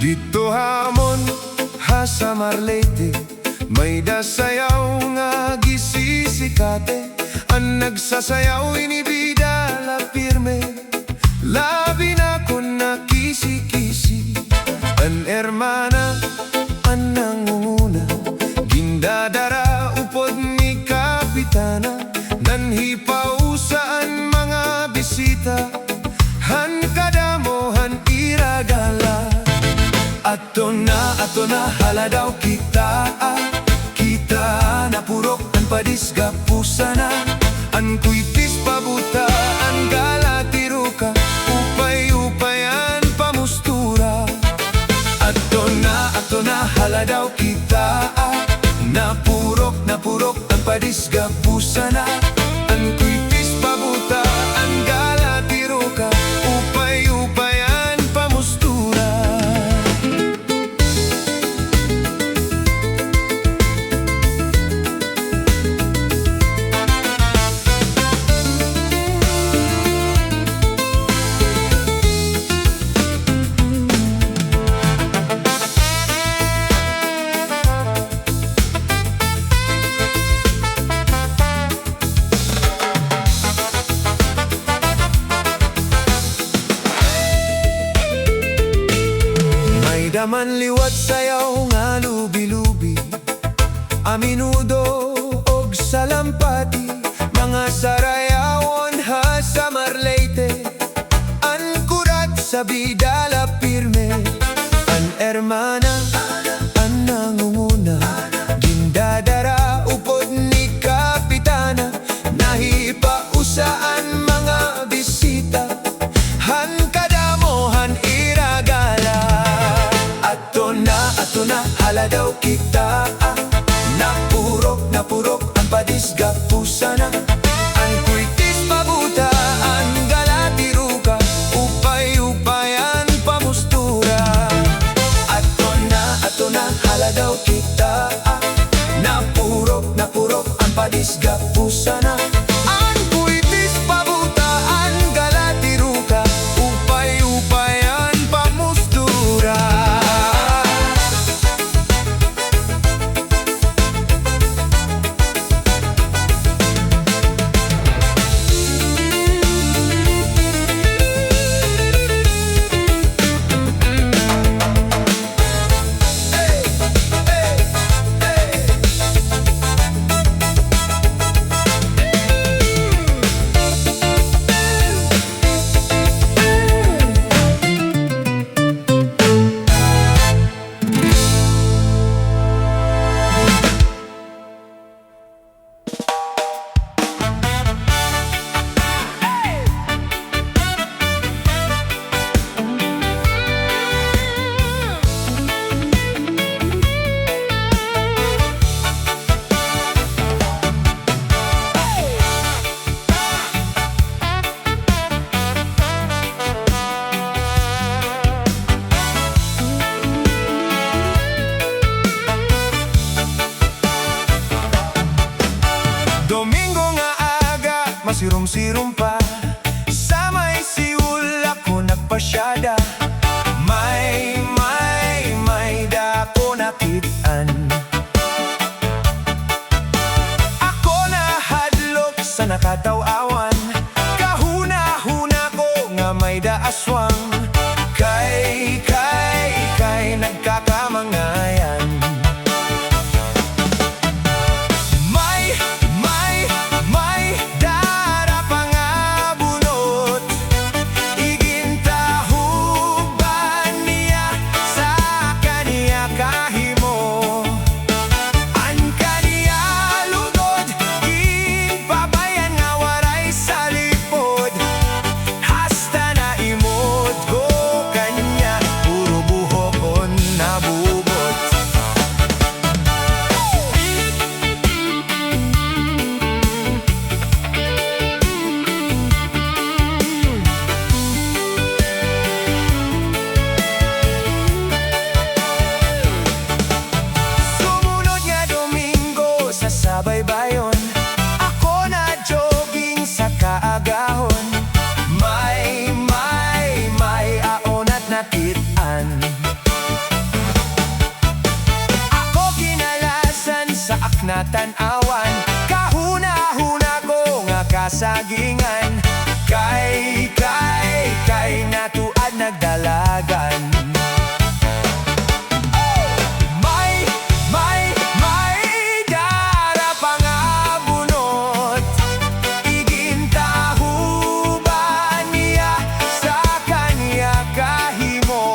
Dito hamon ha sa Marlete, may dasayaw nga gisisikate. Ang nagsasayaw inibida la pirme, labi na kon na kisi-kisi. An hermana, an nangunguna, gindadara upod ni kapitana. Nanhipaw saan mga bisita, han kadamohan iragala. Ato na haladaw kita, kita na purok ang padisga pusana. An kuitis pabuta, an galatiruka, upay-upayan pamustura. Ato na haladaw kita, na purok ang padisga pusana. An kuitis pabuta, an galatiruka, upay-upayan pamustura. Daman liwat sayaw nga lubi-lubi, aminudo og salampati. Mga sarayawon ha sa Marleyte, an kurat sa bidala pirme. mana ang nangunguna, gindadara upod ni Kapitana, nahipausaan mga bisita, han kadamohan iragala. Ato na, hala daw kita, napurok ang padisga pusana, ang kuitis pabuta, ang galatiruka, upay-upayan pamustura. Ato na, hala daw kita, napurok ang padisga pusana, ang kuitis pabuta, ang galatiruka, upay-upayan pamustura. Domingo nga aga, masirum-sirum pa, sa may siul ako nagpasyada, may dako nakitaan. Ako na hadlok sa nakataw-awan, kahuna-huna ko nga may daaswang, kay nagkakamangayan. May dara pa nga bunot, igintahuban niya sa kaniya kahimo, an kaniya lugod, ginpabayan nga waray sa lipod, hasta na imod ko kanya, puro buhokon nabubot. Sumunod nga Domingo sa sabaybayon, ako na jogging sa kaagahon, may aon at nakitaan. Ako kinalasan sa aknatan awan, kahuna-huna ko nga kasagingan, kay natuad nagdalagan. May dara pa nga bunot, igintahuban niya sa kaniya kahimo,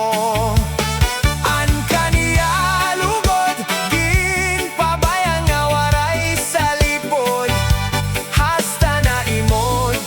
an kaniya lugod, ginpabayan nga waray sa lipod, hasta na imod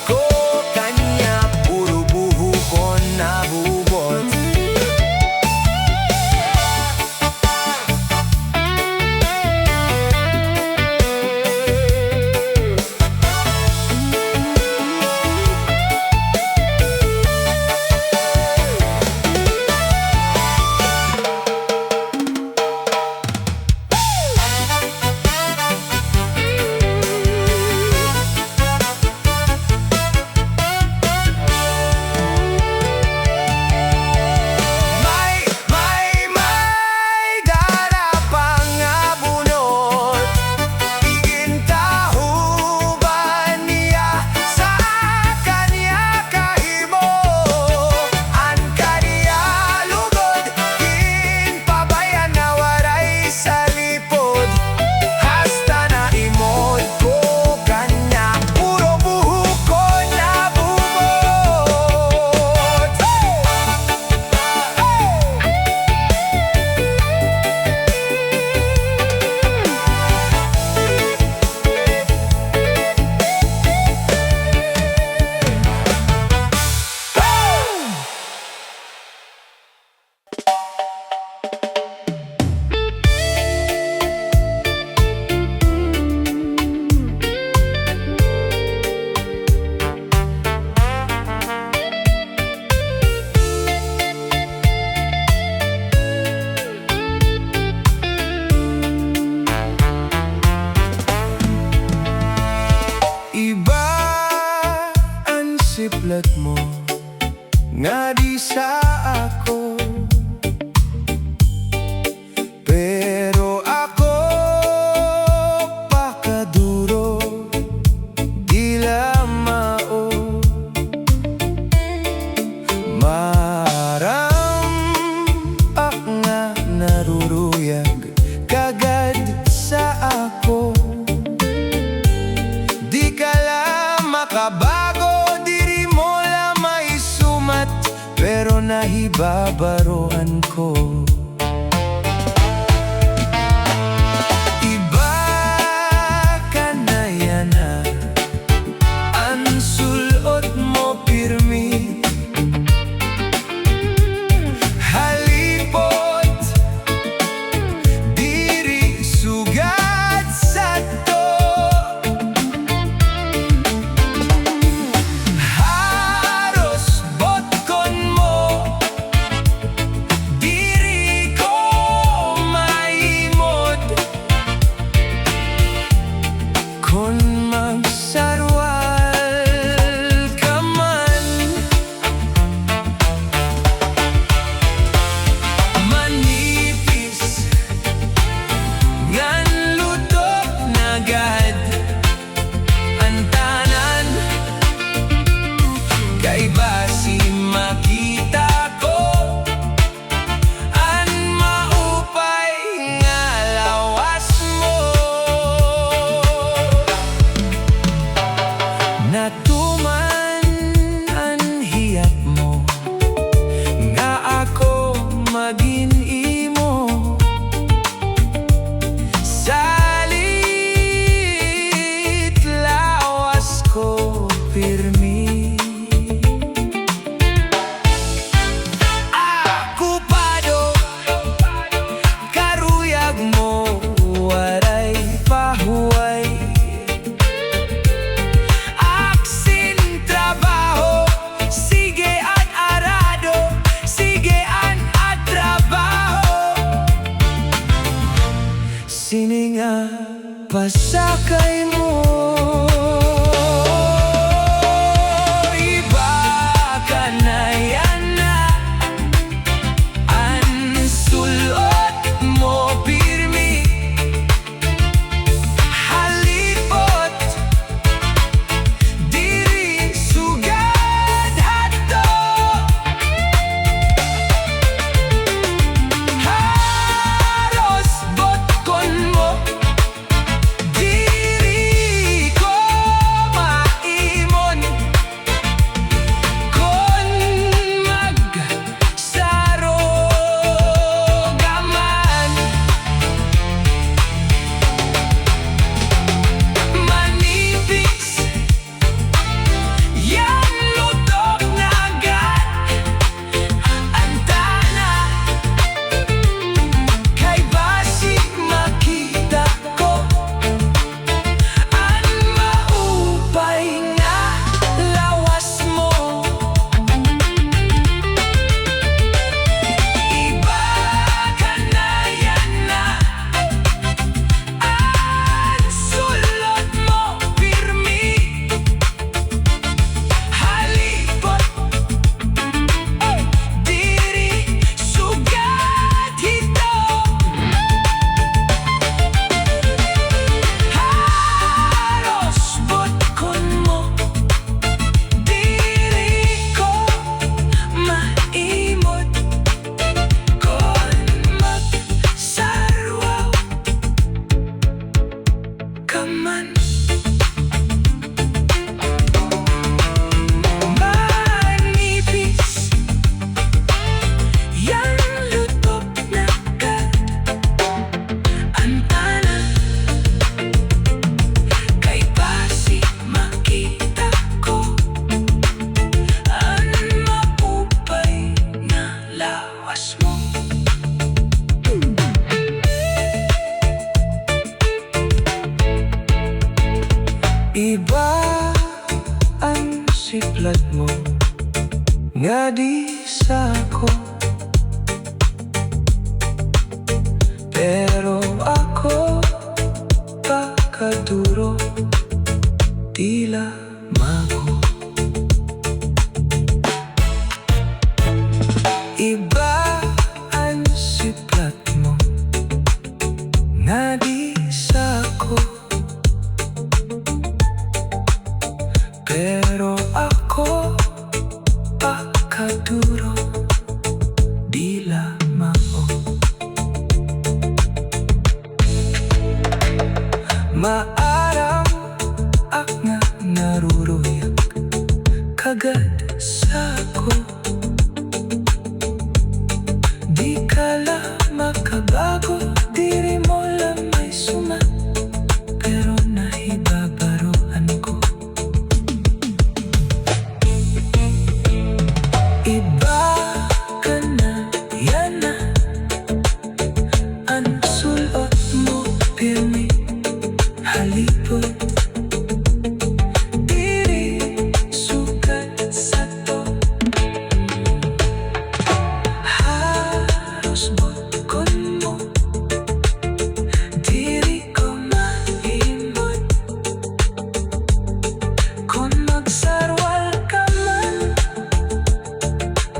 nga di sa ako. Pero ako pakaduro, dila mao. Maram ak nga naruruyag kagad sa ako. Di ka lang makabago, diri mo lang maisumat, pero nahibabaroan ko. Iba ka na yan ha, ang sulot mo pirmi. Halipot, diri sugad sa to. Haros botkon mo, diri ko maimod. Kon magsarwal ka man, manipis ngan lutok na gad ang tanan. Kay basi makita ko ang maupay nga lawas mo. Natuman ang hiyap mo nga ako maging imo. Salit lawas ko pirmi. Akupado, karuyag mo, waray pahuway. Aksin trabaho, sige at arado, sige an at trabaho. Sininga pasakay mo. Iba ka na yan na, ang sulot mo pirmi. Halipot, diri sugad hato. Haros botkon mo, diri ko maimon. Kon magsarogaman, manipis yang lutok na agad ang tana. Kay basi makita ko ang maupay nga lawas mo. Iba ka na yan na, ang sulot mo pirmi. Halipot, diri sugad hito. Haros botkon mo, diri ko maimod. Kon magsarwaw ka man, manipis yang lutok na agad ang tanan. Kay basi makita ko ang maupay nga lawas mo. Iba ang siplat mo nga di sa ako. Pero ako pakaduro, tila mago. makaduro dila mao maaram ak nga naruruyak kagad sa ako di kala makabago diri mo lang may sumat pero nahibabaroan ko iba ka na yan na ang sulot mo pirmi halipot diri sugat sa to halos bukon mo diri ko maimot kung magsarwal ka man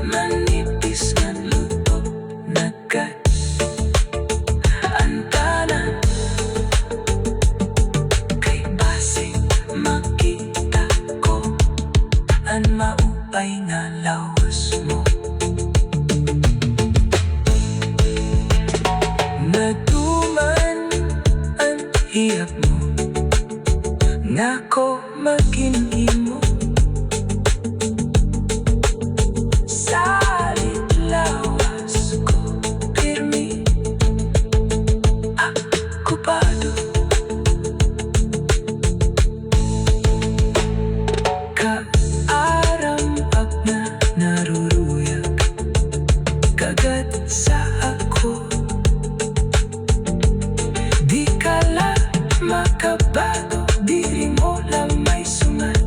manipis nga luto nagkat ang tanan kay basig makita ko ang maupay nga lawas mo naduman ang hiyap mo nga ko maging-imo salit lawas ko pirmi akupado kaaram pag na naruruyak kagad sa ako di kala makabago diri mo lang may sumat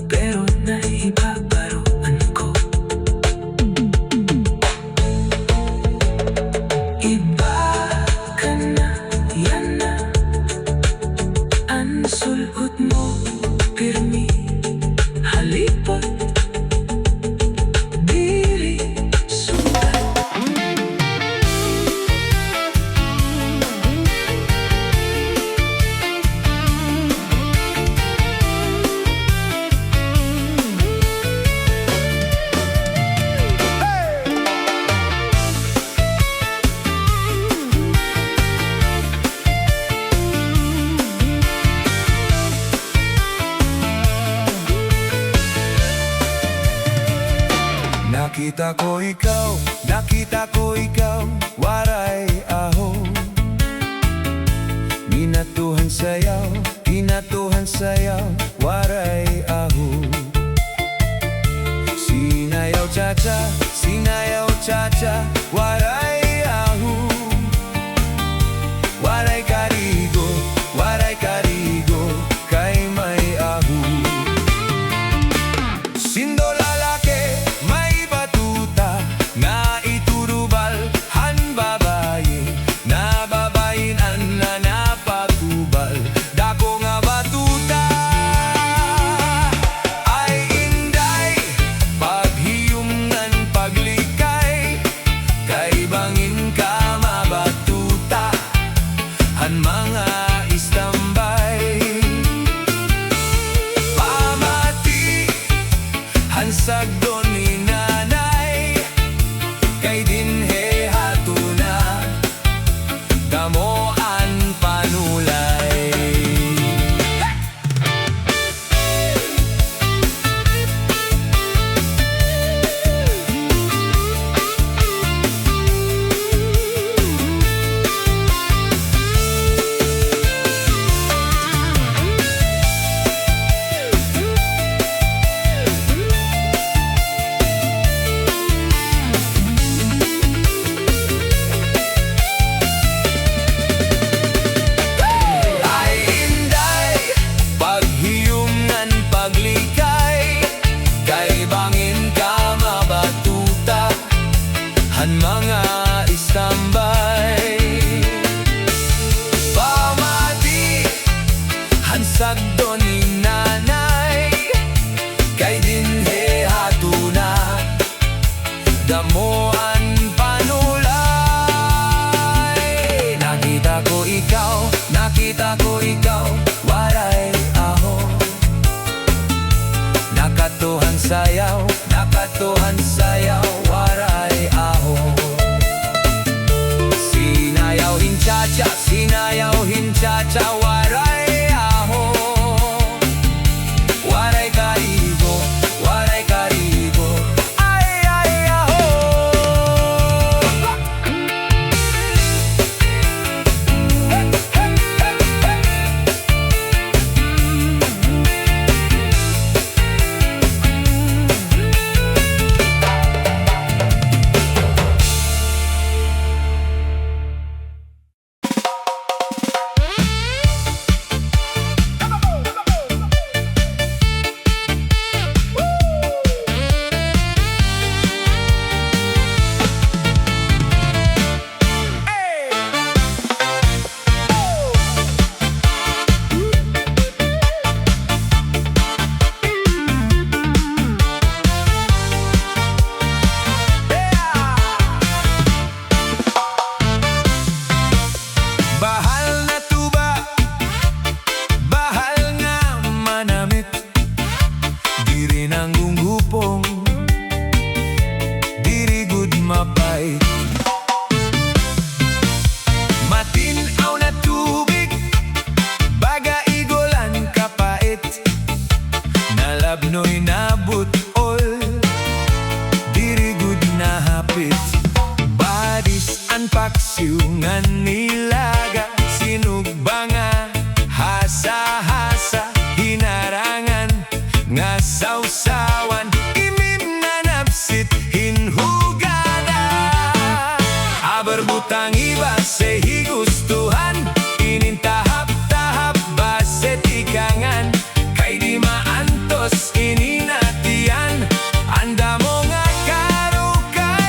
pero nahibabaroan ko iba ka na yan na ang sulot mo pirmi halipot diri sugat nakita ko ikaw, waray aho Ginatuhan sayaw, waray aho Sinayaw cha-cha, waray aho Waray karigo, kay may aho Sindo lalaki, may batuta nga iturubal han babae na babayin an napatubal dako nga batuta ay inday paghiyungan paglikay kay bangin ka mabatuta han mga istambay pamati han sagdon ni nanay kay dinhe hatuna damoan panulay mga istambay pamati hansagdo ni nanay kay dinhe hatuna damoan panulay nakita ko ikaw waray aho nakatuhan man sayaw, waray aho. Sinayaw hinchacha, sinayaw hinchacha, waray aho. Waray karigo, waray karigo, ay ay aho. Bahal na tuba, bahal nga manamit. Diri nang gungupong, diri gud mapait. Matinaw na tubig, baga igolan kapait. Nalabnoy nabut ol, diri gud nahapit. Badis an paksiw nga nilaga, sinugbanga hasa-hasa, hinarangan nga sausawan, imim na napsit hinhugada. Aber butang iba se higustuhan, inintahap-tahap baset ikangan, kay di maantos ininatian, anda mo nga karukayakan.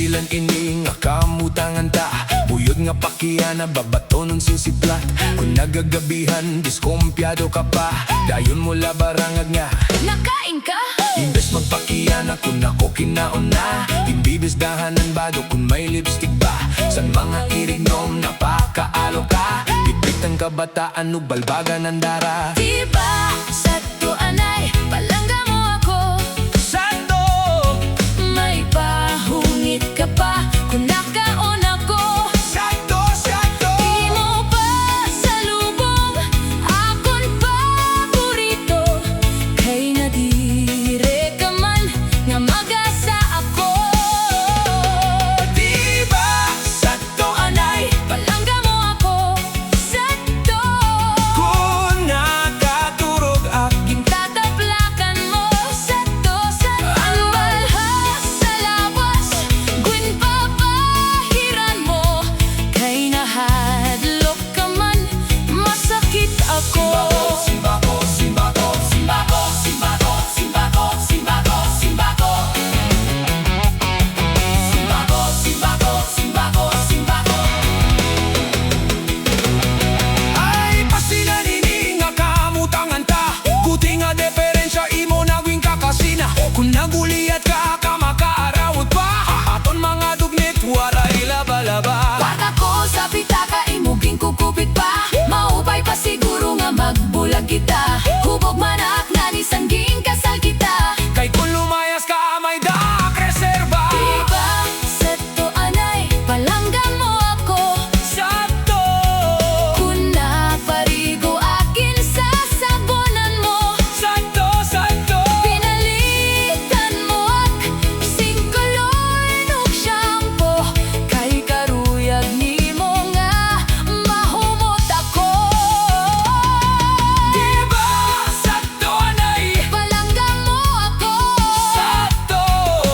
pastilan ini nga kamutangan ta. Buyod nga pakiana babatonon sinsiplat. Kung nagagabihan diskumpyado ka pa, dayon mo labarangag nga Nakain ka? imbes magpakiana kung ako kinaon na. Imbibis dahanan bado kung may lipstick ba. San mga irignom napakaalo ka. Pipit ang kabataan no balbagan ng dara. Diba sa tuanay palangga mo ako? Sando! May pahungit ka pa kung nakaon ako. Sando! Sando! Di mo pa salubong akon paborito. Kay nadire ka man nga mag-asa ako. Diba sa Anay, palangga mo ako sa to. kung nakaturog Aking tataplakan mo sa to. Sa balhas sa lawas Gwin papahiran mo. Kay nahadlok ka man masakit ako. Simbako, simbako, simbako, simbako, simbako, simbako, simbako. Simbako, simbako, simbako, simbako. Ay, pasilan ini nga kamutangan ta. Buti nga diferensya imo naging kakasina. Kung naguliat ka, kamakaarawot pa. Aton mga dugnit, waray laba-laba. Bata ko sa pitaka, imuging kukupit pa. Maupay pa siguro nga magbulag kita. Hubog manak na ni sangging kasal kita. Kay kung lumayas ka, may daak reserba. Diba sa to anay, palangga mo ako. Sakto! Kung naparigo akin sa sabonan mo. Sakto! Sakto! Pinalitan mo ak singkolor nung shampoo. Kay karuyag ni mo nga mahumot ako. Diba? Sakto, anay! Palangga mo ako. Sakto!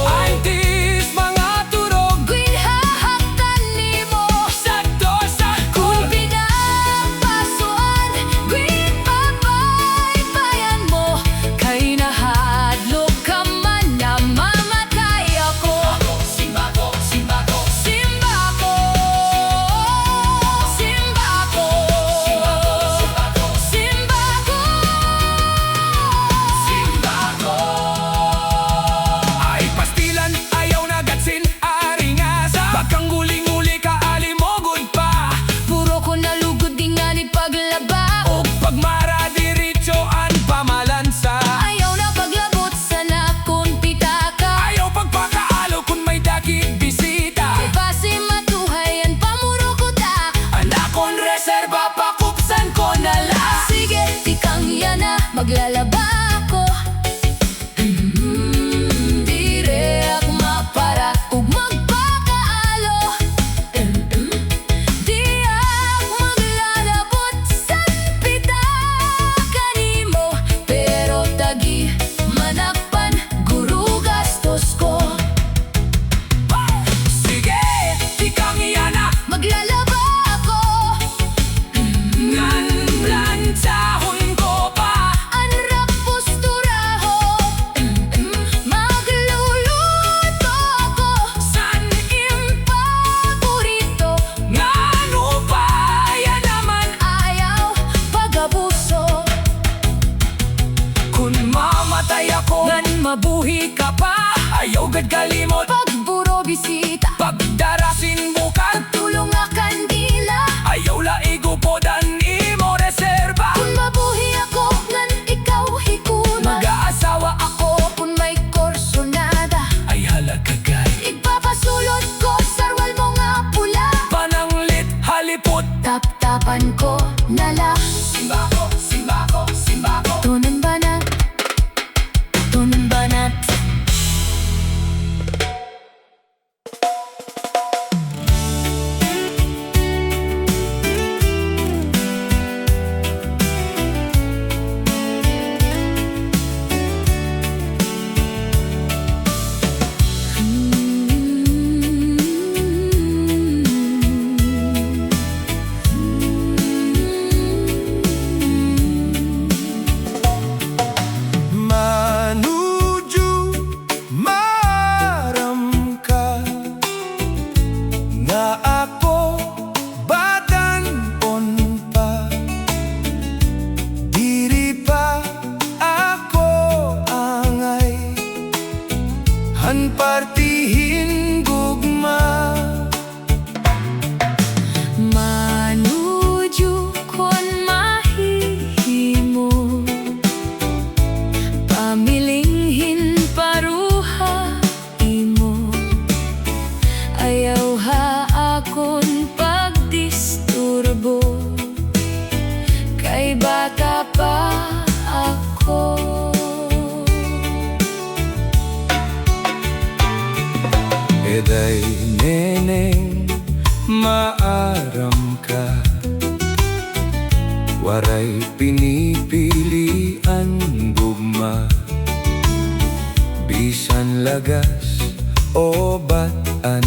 Ay, tis mga turog. Gwin hahaktan ni mo. Sakto! Sakto! Kung pinapasuan, gwin papaypayan mo. Kay nahadlok ka man na mamatay ako. Simbako! Simbako! Simbako, simbako, simbako, Simbako! Ay, pastilan, ayaw na gatsin, aringasa. Pagkang guling-uli ka, alimogod pa. puro ko nalugod di nga ni paglaba. O pagmara, diretso ang pamalansa. Ayaw na paglabot sa nakon pitaka. Ayaw pagpakaalo kung may dakit bisita. Basi matuhayan pamuro ko ta. Anak kong reserba, pakupsan ko na lang. Sige, tikang yana, maglalaba ako. Dire ako mapara ug magpakaalo. Di ako maglalabot sa pitaka nimo. Pero tagi manakpan guru gastos ko. Sige, ikang iyana. Maglalaba ako. Ngan plansahon ko pa. Anrap posturaho. Magluluto ako. San Paborito. ngano pa yan naman. Ayaw pag-abuso. Kung mamatay ako, ngan mabuhi ka pa. Ayaw gad kalimot, Pagburo bisita. pagdarasin bukal. Tulong nga kandila. Ayaw laigo po dan imo reserba. Kung mabuhi ako, ngan ikaw hikuna. Mag-aasawa ako, Kung may korsonada, ay halagagay. ipapasulot ko sarwal mo nga pula. Pananglit, halipot. Tap-tapan ko nala. Simbako, simbako, simbako. Tunan banat. Tunan banat. Mamilinghin paruha imo, ayaw ha akon pagdisturbo, kay bata pa ako. Eday neneng, maaram ka, waray pinipilian gugma, bisan lagas o batan